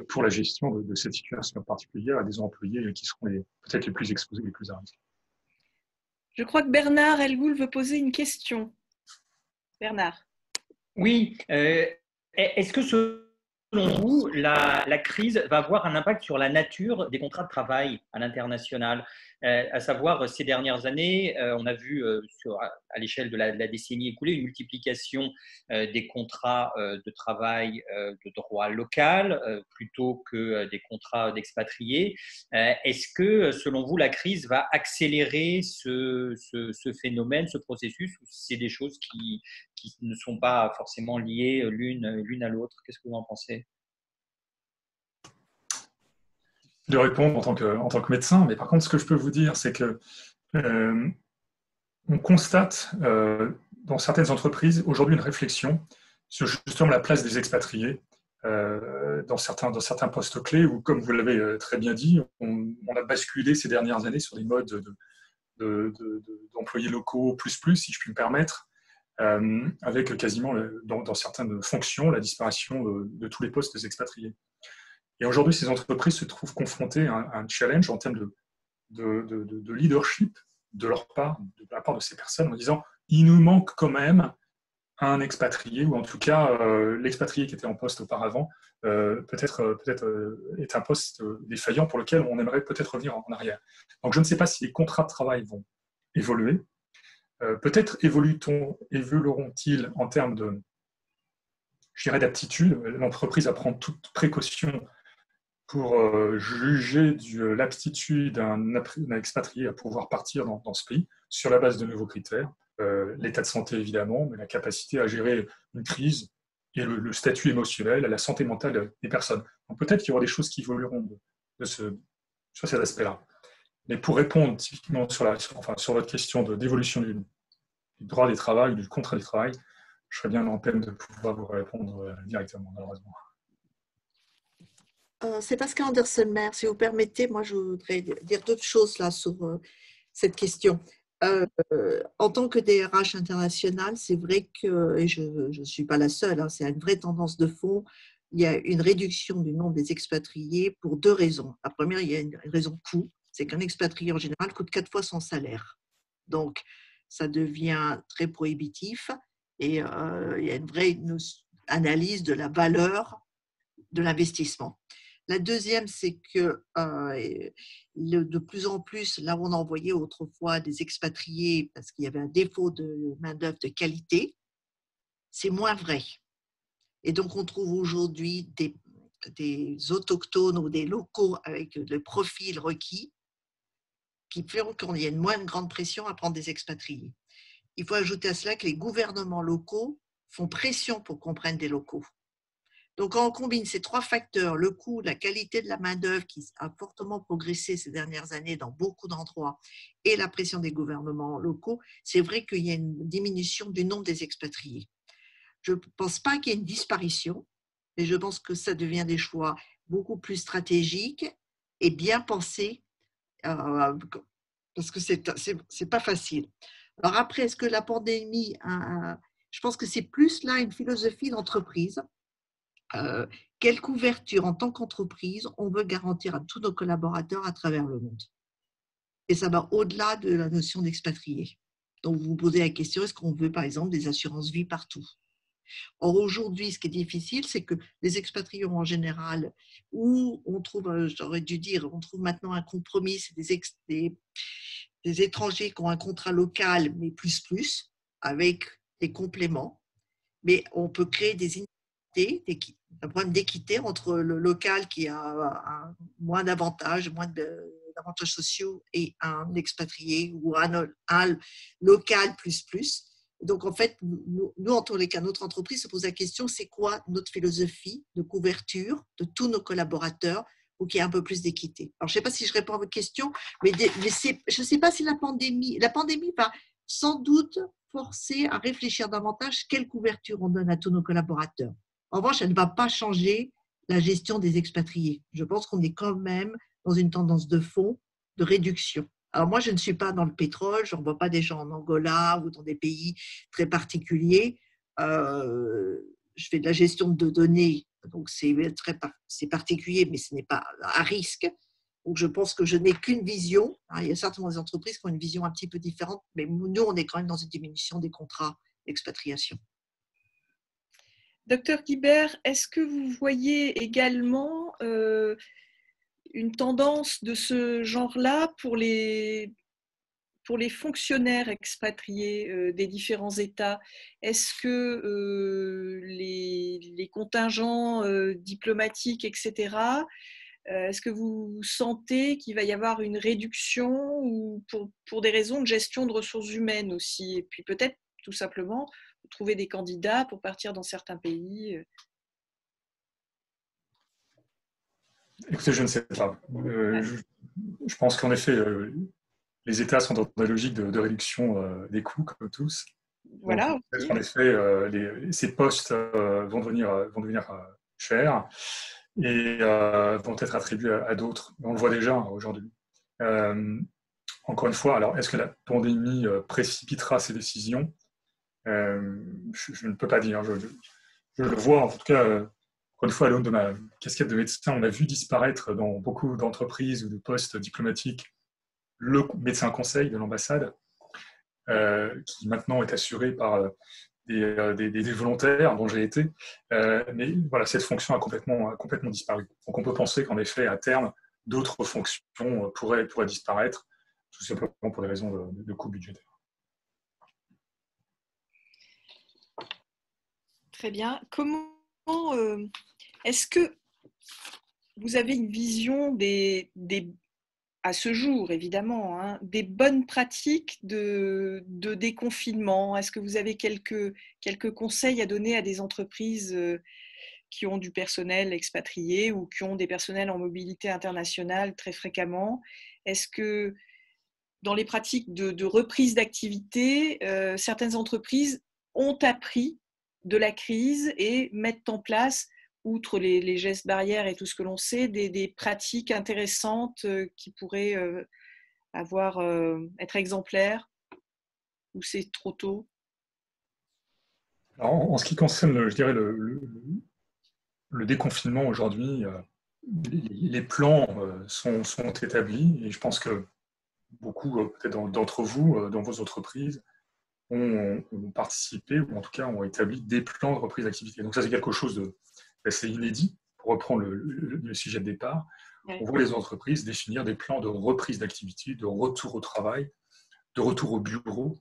pour la gestion de cette situation particulière à des employés qui seront peut-être les plus exposés, les plus à risque. Je crois que Bernard Elgoul veut poser une question. Bernard. Oui. Est-ce que selon vous, la crise va avoir un impact sur la nature des contrats de travail à l'international? À savoir, ces dernières années, on a vu à l'échelle de la décennie écoulée une multiplication des contrats de travail de droit local plutôt que des contrats d'expatriés. Est-ce que, selon vous, la crise va accélérer ce phénomène, ce processus, ou c'est des choses qui ne sont pas forcément liées l'une à l'autre? Qu'est-ce que vous en pensez? De répondre en tant que médecin, mais par contre, ce que je peux vous dire, c'est que on constate dans certaines entreprises aujourd'hui une réflexion sur justement la place des expatriés dans certains postes clés où, comme vous l'avez très bien dit, on a basculé ces dernières années sur des modes d'employés locaux plus, si je puis me permettre, avec quasiment, dans certaines fonctions, la disparition de tous les postes des expatriés. Et aujourd'hui, ces entreprises se trouvent confrontées à un challenge en termes de leadership de la part de ces personnes, en disant il nous manque quand même un expatrié, ou en tout cas l'expatrié qui était en poste auparavant peut-être est un poste défaillant pour lequel on aimerait peut-être revenir en arrière. Donc je ne sais pas si les contrats de travail vont évoluer. Peut-être évolueront-ils en termes d'aptitude. L'entreprise à prendre toute précaution pour juger de l'aptitude d'un expatrié à pouvoir partir dans ce pays sur la base de nouveaux critères. L'état de santé, évidemment, mais la capacité à gérer une crise et le statut émotionnel, la santé mentale des personnes. Donc peut-être qu'il y aura des choses qui évolueront sur cet aspect-là. Mais pour répondre typiquement sur votre question d'évolution du droit du travail, du contrat du travail, je serais bien en peine de pouvoir vous répondre directement, malheureusement. Sébastien Andersen-Maire, si vous permettez, moi je voudrais dire deux choses là sur cette question. En tant que DRH international, c'est vrai que, et je ne suis pas la seule, hein, c'est une vraie tendance de fond, il y a une réduction du nombre des expatriés pour deux raisons. La première, il y a une raison coût. c'est qu'un expatrié en général coûte 4 fois son salaire. Donc, ça devient très prohibitif et il y a une vraie analyse de la valeur de l'investissement. La deuxième, c'est que de plus en plus, là où on envoyait autrefois des expatriés parce qu'il y avait un défaut de main-d'œuvre de qualité, c'est moins vrai. Et donc, on trouve aujourd'hui des autochtones ou des locaux avec le profil requis qui font qu'il y a une moins grande pression à prendre des expatriés. Il faut ajouter à cela que les gouvernements locaux font pression pour qu'on prenne des locaux. Donc, quand on combine ces 3 facteurs, le coût, la qualité de la main-d'œuvre qui a fortement progressé ces dernières années dans beaucoup d'endroits et la pression des gouvernements locaux, c'est vrai qu'il y a une diminution du nombre des expatriés. Je ne pense pas qu'il y ait une disparition, mais je pense que ça devient des choix beaucoup plus stratégiques et bien pensés parce que c'est pas facile. Alors après, est-ce que la pandémie, je pense que c'est plus là une philosophie d'entreprise. Quelle couverture en tant qu'entreprise on veut garantir à tous nos collaborateurs à travers le monde. Et ça va au-delà de la notion d'expatrié. Donc vous vous posez la question, est-ce qu'on veut par exemple des assurances vie partout? Or aujourd'hui, ce qui est difficile, c'est que les expatriés en général, où on trouve, j'aurais dû dire, on trouve maintenant un compromis, c'est des étrangers qui ont un contrat local, mais plus, avec des compléments. Mais on peut créer des inégalités, un problème d'équité entre le local qui a moins d'avantages, d'avantages sociaux et un expatrié ou un local plus. Donc, en fait, nous, en tous les cas, notre entreprise se pose la question, c'est quoi notre philosophie de couverture de tous nos collaborateurs pour qu'il y ait un peu plus d'équité? Alors, je ne sais pas si je réponds à votre question, mais je ne sais pas si la pandémie va sans doute forcer à réfléchir davantage quelle couverture on donne à tous nos collaborateurs. En revanche, elle ne va pas changer la gestion des expatriés. Je pense qu'on est quand même dans une tendance de fond de réduction. Alors moi, je ne suis pas dans le pétrole, je n'envoie pas des gens en Angola ou dans des pays très particuliers. Je fais de la gestion de données, donc c'est particulier, mais ce n'est pas à risque. Donc je pense que je n'ai qu'une vision. Il y a certainement des entreprises qui ont une vision un petit peu différente, mais nous, on est quand même dans une diminution des contrats d'expatriation. Docteur Guibert, est-ce que vous voyez également une tendance de ce genre-là pour les fonctionnaires expatriés des différents États? Est-ce que les contingents diplomatiques, etc., est-ce que vous sentez qu'il va y avoir une réduction ou pour des raisons de gestion de ressources humaines aussi? Et puis peut-être tout simplement trouver des candidats pour partir dans certains pays? Écoutez, je ne sais pas. Je pense qu'en effet, les États sont dans des logiques de réduction des coûts, comme tous. Voilà. Donc, peut-être en effet, ces postes vont devenir chers et vont être attribués à d'autres. On le voit déjà aujourd'hui. Encore une fois, alors est-ce que la pandémie précipitera ces décisions? Je ne peux pas dire. Je le vois, en tout cas, encore une fois, à l'aune de ma casquette de médecin, on a vu disparaître dans beaucoup d'entreprises ou de postes diplomatiques le médecin conseil de l'ambassade, qui maintenant est assuré par des volontaires dont j'ai été. Mais voilà, cette fonction a complètement disparu. Donc on peut penser qu'en effet, à terme, d'autres fonctions pourraient disparaître, tout simplement pour des raisons de coût budgétaire. Très bien. Comment est-ce que vous avez une vision à ce jour, évidemment, hein, des bonnes pratiques de déconfinement? Est-ce que vous avez quelques conseils à donner à des entreprises qui ont du personnel expatrié ou qui ont des personnels en mobilité internationale très fréquemment? Est-ce que dans les pratiques de reprise d'activité, certaines entreprises ont appris de la crise et mettent en place, outre les gestes barrières et tout ce que l'on sait, des pratiques intéressantes qui pourraient être exemplaires, ou c'est trop tôt? Alors, en ce qui concerne, je dirais, le déconfinement aujourd'hui, les plans sont établis et je pense que beaucoup, peut-être d'entre vous, dans vos entreprises, ont participé ou en tout cas ont établi des plans de reprise d'activité. Donc ça, c'est quelque chose d'assez inédit pour reprendre le sujet de départ. Ouais. On voit les entreprises définir des plans de reprise d'activité, de retour au travail, de retour au bureau,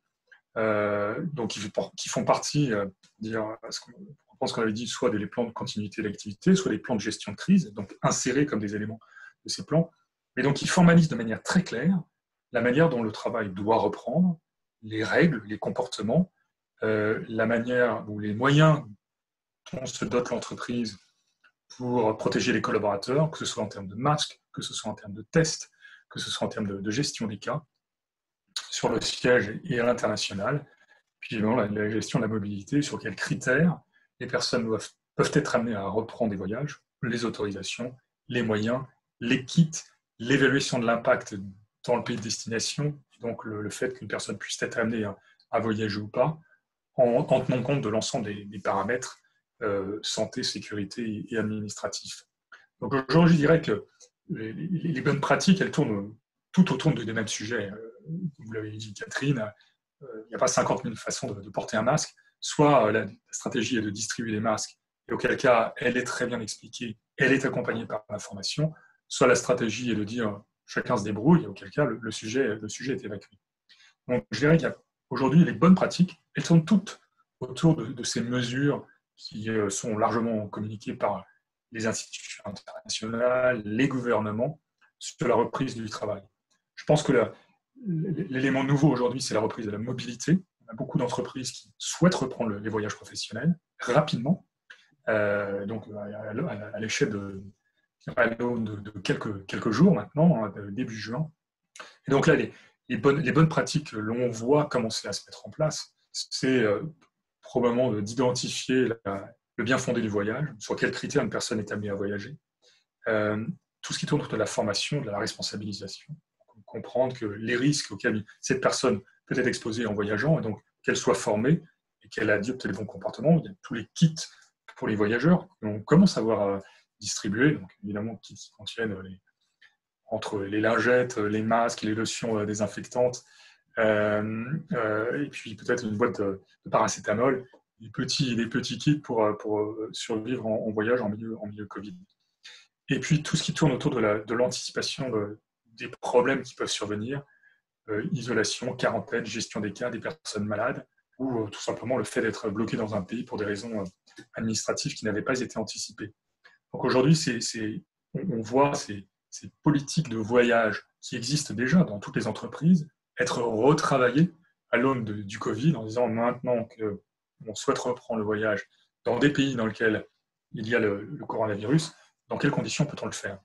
donc qui font partie, je pense qu'on avait dit, soit des plans de continuité d'activité, soit des plans de gestion de crise, donc insérés comme des éléments de ces plans, mais donc qui formalisent de manière très claire la manière dont le travail doit reprendre, les règles, les comportements, la manière ou les moyens dont se dote l'entreprise pour protéger les collaborateurs, que ce soit en termes de masques, que ce soit en termes de tests, que ce soit en termes de gestion des cas, sur le siège et à l'international, puis la gestion de la mobilité, sur quels critères les personnes peuvent être amenées à reprendre des voyages, les autorisations, les moyens, les kits, l'évaluation de l'impact dans le pays de destination, donc le fait qu'une personne puisse être amenée à voyager ou pas, en tenant compte de l'ensemble des paramètres santé, sécurité et administratifs. Donc aujourd'hui, je dirais que les bonnes pratiques, elles tournent tout autour des mêmes sujets. Vous l'avez dit, Catherine, il n'y a pas 50 000 façons de porter un masque. Soit la stratégie est de distribuer les masques, et auquel cas, elle est très bien expliquée, elle est accompagnée par l'information. Soit la stratégie est de dire chacun se débrouille, et auquel cas, le sujet est évacué. Donc, je dirais qu'aujourd'hui, les bonnes pratiques, elles tournent toutes autour de ces mesures qui sont largement communiquées par les institutions internationales, les gouvernements, sur la reprise du travail. Je pense que l'élément nouveau aujourd'hui, c'est la reprise de la mobilité. On a beaucoup d'entreprises qui souhaitent reprendre les voyages professionnels rapidement, donc à l'échelle de quelques jours maintenant, début juin. Et donc là, les bonnes pratiques que l'on voit commencer à se mettre en place, c'est probablement d'identifier le bien fondé du voyage, sur quels critères une personne est amenée à voyager, tout ce qui tourne autour de la formation, de la responsabilisation, comprendre que les risques auxquels cette personne peut être exposée en voyageant, et donc qu'elle soit formée et qu'elle adopte les bons comportements. Il y a tous les kits pour les voyageurs qu'on commence à voir distribuer, donc évidemment kits qui contiennent entre les lingettes, les masques, les lotions désinfectantes, et puis peut-être une boîte de paracétamol, des petits kits pour survivre en voyage en milieu Covid. Et puis tout ce qui tourne autour de l'anticipation des problèmes qui peuvent survenir, isolation, quarantaine, gestion des cas, des personnes malades, ou tout simplement le fait d'être bloqué dans un pays pour des raisons administratives qui n'avaient pas été anticipées. Donc aujourd'hui, on voit ces politiques de voyage qui existent déjà dans toutes les entreprises être retravaillées à l'aune du Covid en disant maintenant qu'on souhaite reprendre le voyage dans des pays dans lesquels il y a le coronavirus, dans quelles conditions peut-on le faire?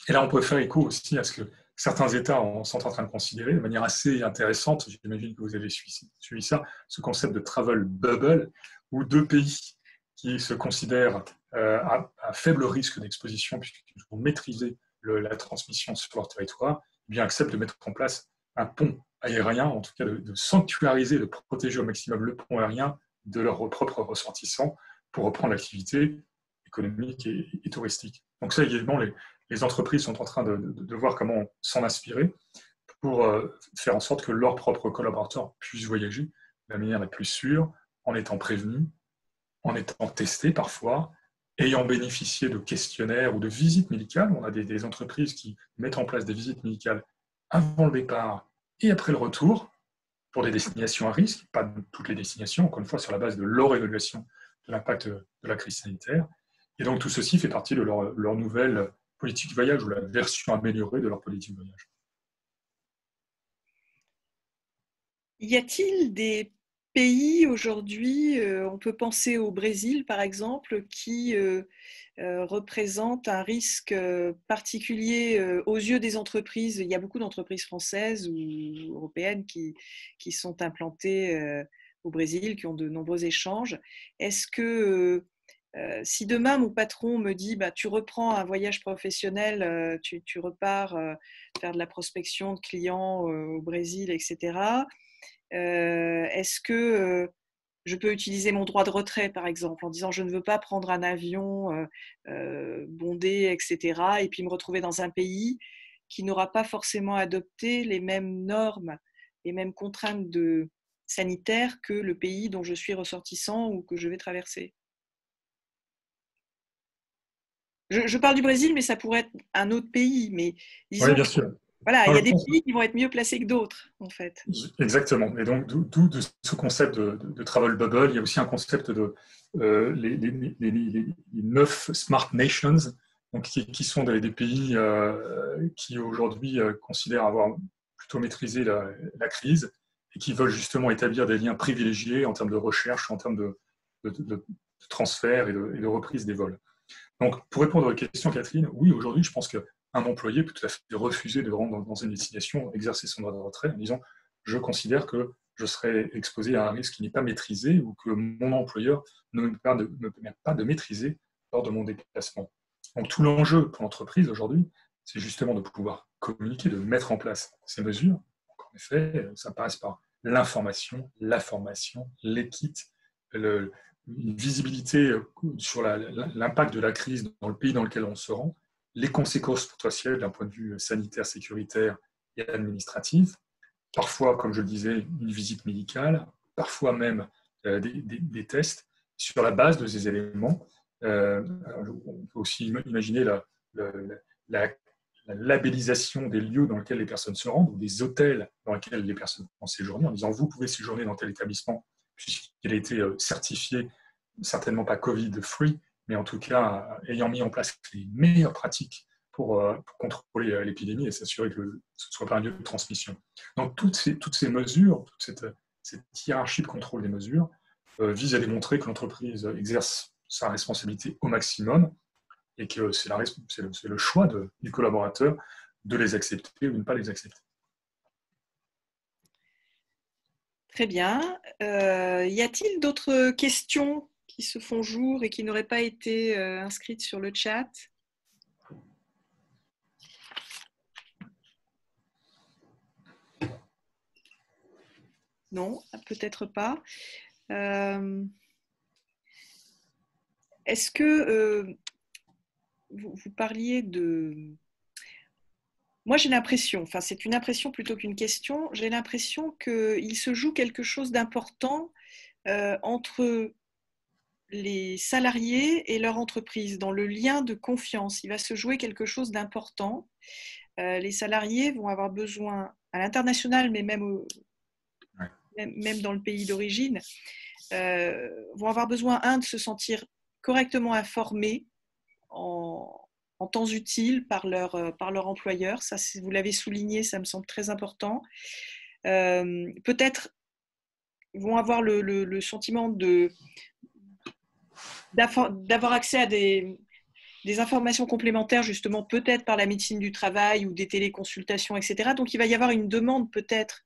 Et là, on peut faire écho aussi à ce que certains États sont en train de considérer de manière assez intéressante, j'imagine que vous avez suivi ça, ce concept de travel bubble, où deux pays qui se considèrent à faible risque d'exposition, puisqu'ils vont maîtriser la transmission sur leur territoire, eh bien acceptent de mettre en place un pont aérien, en tout cas de sanctuariser, de protéger au maximum le pont aérien de leurs propres ressortissants pour reprendre l'activité économique et touristique. Donc ça, également, les entreprises sont en train de voir comment s'en inspirer pour faire en sorte que leurs propres collaborateurs puissent voyager de la manière la plus sûre, en étant prévenus, en étant testés parfois, ayant bénéficié de questionnaires ou de visites médicales. On a des entreprises qui mettent en place des visites médicales avant le départ et après le retour pour des destinations à risque, pas toutes les destinations, encore une fois sur la base de leur évaluation de l'impact de la crise sanitaire. Et donc tout ceci fait partie de leur nouvelle politique de voyage ou la version améliorée de leur politique de voyage. Y a-t-il des pays aujourd'hui, on peut penser au Brésil par exemple, qui représente un risque particulier aux yeux des entreprises? Il y a beaucoup d'entreprises françaises ou européennes qui sont implantées au Brésil, qui ont de nombreux échanges. Est-ce que si demain mon patron me dit tu reprends un voyage professionnel, tu repars faire de la prospection de clients au Brésil, etc., est-ce que Je peux utiliser mon droit de retrait, par exemple, en disant je ne veux pas prendre un avion bondé, etc., et puis me retrouver dans un pays qui n'aura pas forcément adopté les mêmes normes, les mêmes contraintes sanitaires que le pays dont je suis ressortissant ou que je vais traverser. Je parle du Brésil, mais ça pourrait être un autre pays. Mais disons, Oui, bien sûr. voilà, Non, il y a des pays qui vont être mieux placés que d'autres, en fait. Exactement. Et donc, d'où de ce concept de travel bubble, il y a aussi un concept de les 9 smart nations, donc qui sont des pays qui aujourd'hui considèrent avoir plutôt maîtrisé la crise et qui veulent justement établir des liens privilégiés en termes de recherche, en termes de transfert et de reprise des vols. Donc, pour répondre à votre question, Catherine, oui, aujourd'hui, je pense qu'un employé peut tout à fait refuser de rendre dans une destination, exercer son droit de retrait en disant « je considère que je serai exposé à un risque qui n'est pas maîtrisé ou que mon employeur ne me permet pas de maîtriser lors de mon déplacement ». Donc, tout l'enjeu pour l'entreprise aujourd'hui, c'est justement de pouvoir communiquer, de mettre en place ces mesures. Donc, en effet, ça passe par l'information, la formation, les kits, une visibilité sur l'impact de la crise dans le pays dans lequel on se rend, les conséquences potentielles d'un point de vue sanitaire, sécuritaire et administratif, parfois, comme je le disais, une visite médicale, parfois même des tests. Sur la base de ces éléments, on peut aussi imaginer la labellisation des lieux dans lesquels les personnes se rendent, ou des hôtels dans lesquels les personnes vont séjourner, en disant vous pouvez séjourner dans tel établissement puisqu'il a été certifié, certainement pas Covid-free, mais en tout cas ayant mis en place les meilleures pratiques pour contrôler l'épidémie et s'assurer que ce ne soit pas un lieu de transmission. Donc toutes ces mesures, toute cette hiérarchie de contrôle des mesures vise à démontrer que l'entreprise exerce sa responsabilité au maximum et que c'est le choix du collaborateur de les accepter ou de ne pas les accepter. Très bien. Y a-t-il d'autres questions qui se font jour et qui n'auraient pas été inscrites sur le chat ? Non, peut-être pas. Est-ce que vous parliez de... Moi, j'ai l'impression, enfin c'est une impression plutôt qu'une question, j'ai l'impression qu'il se joue quelque chose d'important entre les salariés et leur entreprise, dans le lien de confiance. Il va se jouer quelque chose d'important. Les salariés vont avoir besoin, à l'international, mais même dans le pays d'origine, vont avoir besoin, de se sentir correctement informés en temps utile par leur employeur. Ça, vous l'avez souligné, ça me semble très important. Peut-être vont avoir le sentiment d'avoir accès à des informations complémentaires, justement, peut-être par la médecine du travail ou des téléconsultations, etc. Donc, il va y avoir une demande peut-être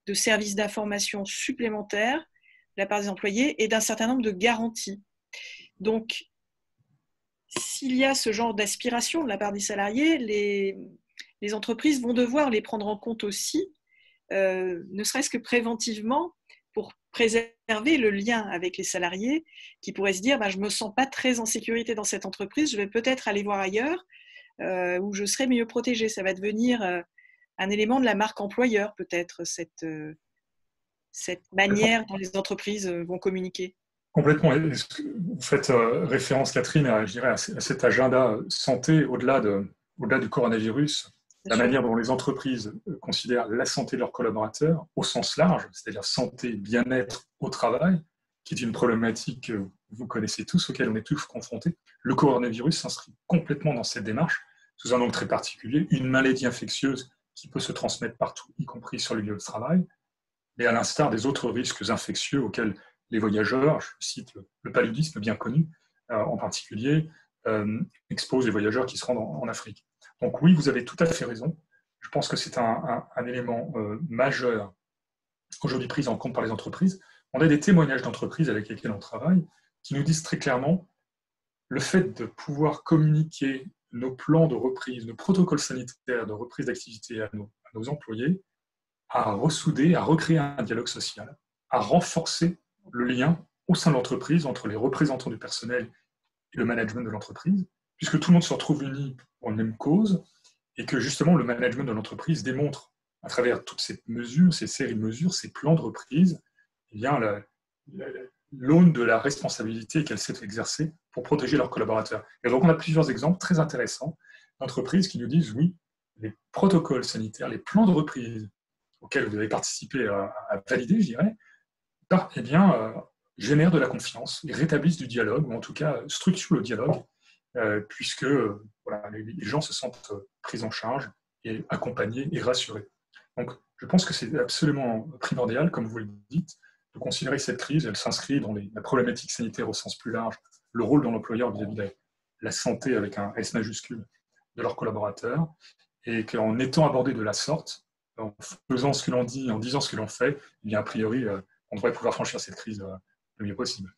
de services d'information supplémentaires de la part des employés et d'un certain nombre de garanties. Donc, s'il y a ce genre d'aspiration de la part des salariés, les entreprises vont devoir les prendre en compte aussi, ne serait-ce que préventivement, pour préserver le lien avec les salariés qui pourraient se dire je ne me sens pas très en sécurité dans cette entreprise, je vais peut-être aller voir ailleurs où je serai mieux protégée. Ça va devenir un élément de la marque employeur, peut-être, cette manière dont les entreprises vont communiquer. Complètement. Vous faites référence, Catherine, je dirais, à cet agenda santé au-delà du coronavirus, la manière dont les entreprises considèrent la santé de leurs collaborateurs au sens large, c'est-à-dire santé, bien-être au travail, qui est une problématique que vous connaissez tous, auquel on est tous confrontés. Le coronavirus s'inscrit complètement dans cette démarche, sous un angle très particulier, une maladie infectieuse qui peut se transmettre partout, y compris sur le lieu de travail, mais à l'instar des autres risques infectieux auxquels les voyageurs, je cite le paludisme bien connu en particulier, exposent les voyageurs qui se rendent en Afrique. Donc oui, vous avez tout à fait raison. Je pense que c'est un élément majeur aujourd'hui pris en compte par les entreprises. On a des témoignages d'entreprises avec lesquelles on travaille qui nous disent très clairement le fait de pouvoir communiquer nos plans de reprise, nos protocoles sanitaires de reprise d'activité à nos employés, à ressouder, à recréer un dialogue social, à renforcer le lien au sein de l'entreprise entre les représentants du personnel et le management de l'entreprise, puisque tout le monde se retrouve uni pour une même cause, et que justement le management de l'entreprise démontre, à travers toutes ces mesures, ces séries de mesures, ces plans de reprise, eh bien, l'aune de la responsabilité qu'elle s'est exercée pour protéger leurs collaborateurs. Et donc, on a plusieurs exemples très intéressants d'entreprises qui nous disent, oui, les protocoles sanitaires, les plans de reprise auxquels vous devez participer à valider, je dirais, eh bien, génèrent de la confiance, et rétablissent du dialogue, ou en tout cas structurent le dialogue, puisque voilà, les gens se sentent pris en charge et accompagnés et rassurés. Donc, je pense que c'est absolument primordial, comme vous le dites, de considérer cette crise. Elle s'inscrit dans la problématique sanitaire au sens plus large, le rôle de l'employeur vis-à-vis de la santé avec un S majuscule de leurs collaborateurs, et qu'en étant abordé de la sorte, en faisant ce que l'on dit, en disant ce que l'on fait, eh bien, a priori, on devrait pouvoir franchir cette crise le mieux possible.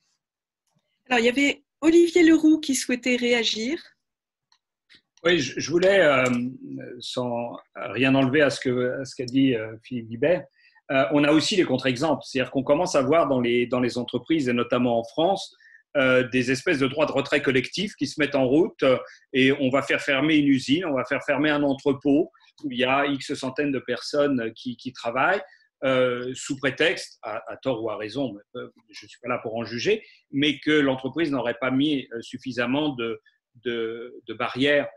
Alors, il y avait Olivier Leroux qui souhaitait réagir. Oui, je voulais, sans rien enlever à ce qu'a dit Philippe Guibert, on a aussi les contre-exemples. C'est-à-dire qu'on commence à voir dans les entreprises, et notamment en France, des espèces de droits de retrait collectifs qui se mettent en route et on va faire fermer une usine, on va faire fermer un entrepôt où il y a X centaines de personnes qui travaillent sous prétexte, à tort ou à raison, je ne suis pas là pour en juger, mais que l'entreprise n'aurait pas mis suffisamment de barrières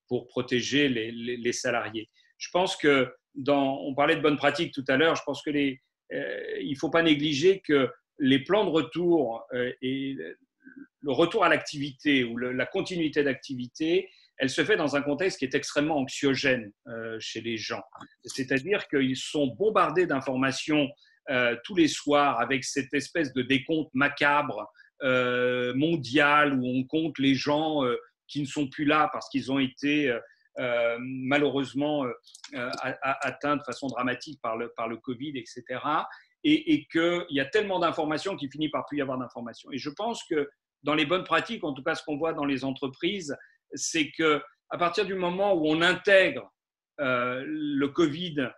pour protéger les salariés. Je pense que, on parlait de bonnes pratiques tout à l'heure, je pense que il ne faut pas négliger que les plans de retour et le retour à l'activité ou la continuité d'activité, elle se fait dans un contexte qui est extrêmement anxiogène chez les gens. C'est-à-dire qu'ils sont bombardés d'informations tous les soirs avec cette espèce de décompte macabre mondial où on compte les gens qui ne sont plus là parce qu'ils ont été malheureusement atteints de façon dramatique par le Covid, etc. Et qu'il y a tellement d'informations qu'il finit par plus y avoir d'informations. Et je pense que dans les bonnes pratiques, en tout cas ce qu'on voit dans les entreprises, c'est qu'à partir du moment où on intègre le Covid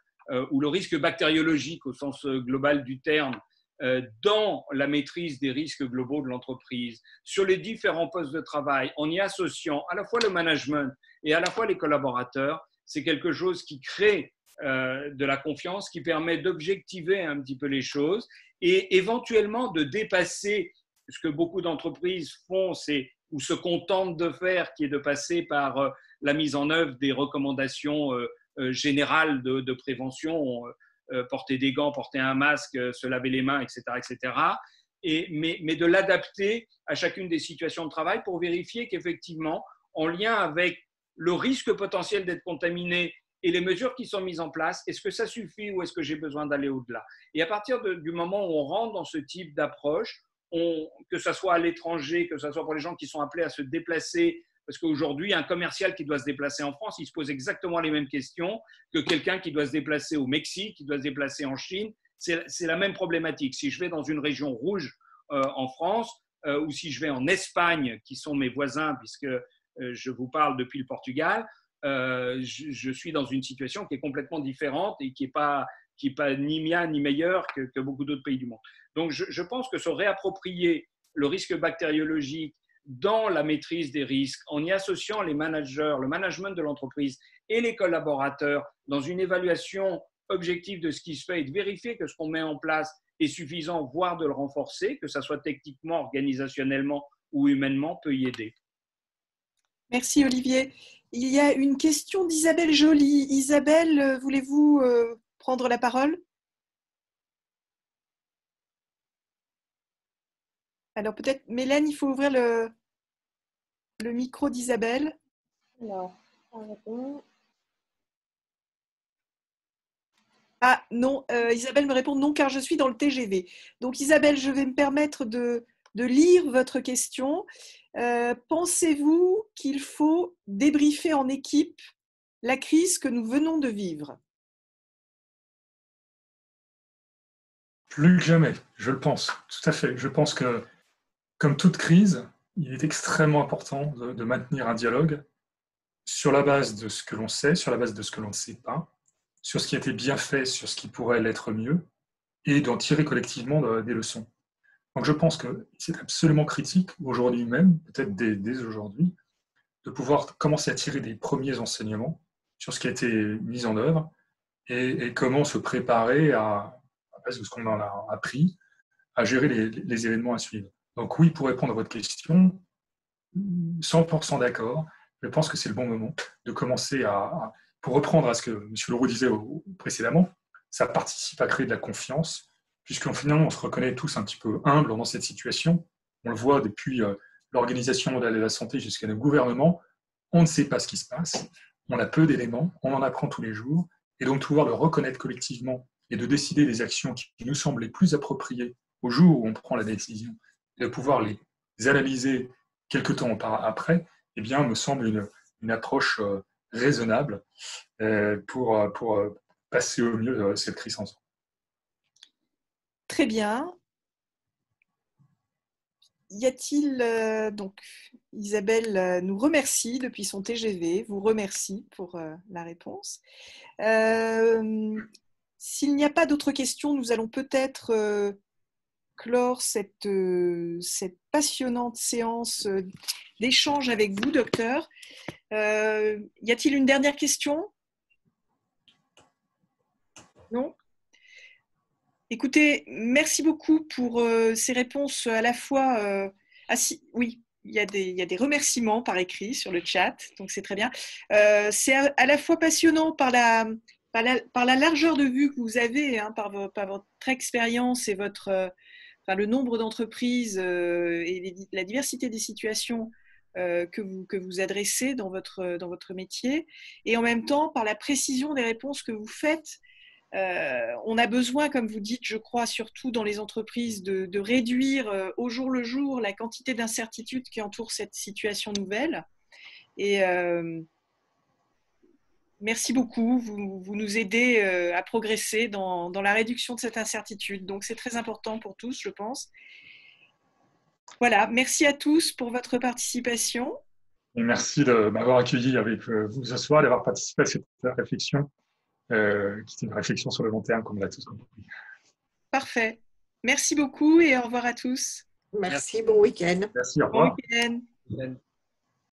ou le risque bactériologique au sens global du terme dans la maîtrise des risques globaux de l'entreprise, sur les différents postes de travail, en y associant à la fois le management et à la fois les collaborateurs, c'est quelque chose qui crée de la confiance, qui permet d'objectiver un petit peu les choses et éventuellement de dépasser ce que beaucoup d'entreprises font, ou se contentent de faire, qui est de passer par la mise en œuvre des recommandations générales de prévention, porter des gants, porter un masque, se laver les mains, etc. etc. Mais de l'adapter à chacune des situations de travail pour vérifier qu'effectivement, en lien avec le risque potentiel d'être contaminé et les mesures qui sont mises en place, est-ce que ça suffit ou est-ce que j'ai besoin d'aller au-delà? Et à partir du moment où on rentre dans ce type d'approche, que ce soit à l'étranger, que ce soit pour les gens qui sont appelés à se déplacer, parce qu'aujourd'hui, un commercial qui doit se déplacer en France, il se pose exactement les mêmes questions que quelqu'un qui doit se déplacer au Mexique, qui doit se déplacer en Chine. C'est la même problématique. Si je vais dans une région rouge en France, ou si je vais en Espagne, qui sont mes voisins, puisque je vous parle depuis le Portugal, je suis dans une situation qui est complètement différente et qui n'est pas ni mieux ni meilleure que beaucoup d'autres pays du monde. Donc, je pense que se réapproprier le risque bactériologique dans la maîtrise des risques, en y associant les managers, le management de l'entreprise et les collaborateurs dans une évaluation objective de ce qui se fait et de vérifier que ce qu'on met en place est suffisant, voire de le renforcer, que ce soit techniquement, organisationnellement ou humainement, peut y aider. Merci Olivier. Il y a une question d'Isabelle Joly. Isabelle, voulez-vous prendre la parole? Alors peut-être, Mélène, il faut ouvrir le micro d'Isabelle. Alors, pardon. Ah non, Isabelle me répond non car je suis dans le TGV. Donc Isabelle, je vais me permettre de lire votre question. Pensez-vous qu'il faut débriefer en équipe la crise que nous venons de vivre? Plus que jamais, je le pense, tout à fait. Je pense que, comme toute crise, il est extrêmement important de maintenir un dialogue sur la base de ce que l'on sait, sur la base de ce que l'on ne sait pas, sur ce qui a été bien fait, sur ce qui pourrait l'être mieux, et d'en tirer collectivement des leçons. Donc je pense que c'est absolument critique aujourd'hui même, peut-être dès aujourd'hui, de pouvoir commencer à tirer des premiers enseignements sur ce qui a été mis en œuvre et comment se préparer à base de ce qu'on en a appris, à gérer les événements à suivre. Donc oui, pour répondre à votre question, 100% d'accord. Je pense que c'est le bon moment de commencer pour reprendre à ce que M. Leroux disait précédemment, ça participe à créer de la confiance, puisqu'en finalement, on se reconnaît tous un petit peu humbles dans cette situation. On le voit depuis l'Organisation mondiale de la santé jusqu'à nos gouvernements. On ne sait pas ce qui se passe, on a peu d'éléments, on en apprend tous les jours, et donc pouvoir le reconnaître collectivement et de décider des actions qui nous semblent les plus appropriées au jour où on prend la décision, et de pouvoir les analyser quelques temps après, eh bien, me semble une approche raisonnable pour passer au mieux cette crise ensemble. Très bien. Y a-t-il donc Isabelle nous remercie depuis son TGV, vous remercie pour la réponse. S'il n'y a pas d'autres questions, nous allons peut-être clore cette passionnante séance d'échange avec vous, docteur. Y a-t-il une dernière question? Non? Écoutez, merci beaucoup pour ces réponses à la fois. Oui, il y a des remerciements par écrit sur le chat, donc c'est très bien. C'est à la fois passionnant par la largeur de vue que vous avez, hein, par votre expérience et le nombre d'entreprises et la diversité des situations que vous adressez dans votre métier, et en même temps par la précision des réponses que vous faites. On a besoin, comme vous dites, je crois, surtout dans les entreprises, de réduire au jour le jour la quantité d'incertitudes qui entourent cette situation nouvelle. Et merci beaucoup, vous nous aidez à progresser dans la réduction de cette incertitude. Donc c'est très important pour tous, je pense. Voilà, merci à tous pour votre participation. Et merci de m'avoir accueilli avec vous ce soir, d'avoir participé à cette réflexion. Qui est une réflexion sur le long terme, comme on l'a tous compris. Parfait. Merci beaucoup et au revoir à tous. Merci, bon week-end. Merci, au revoir. Bon week-end.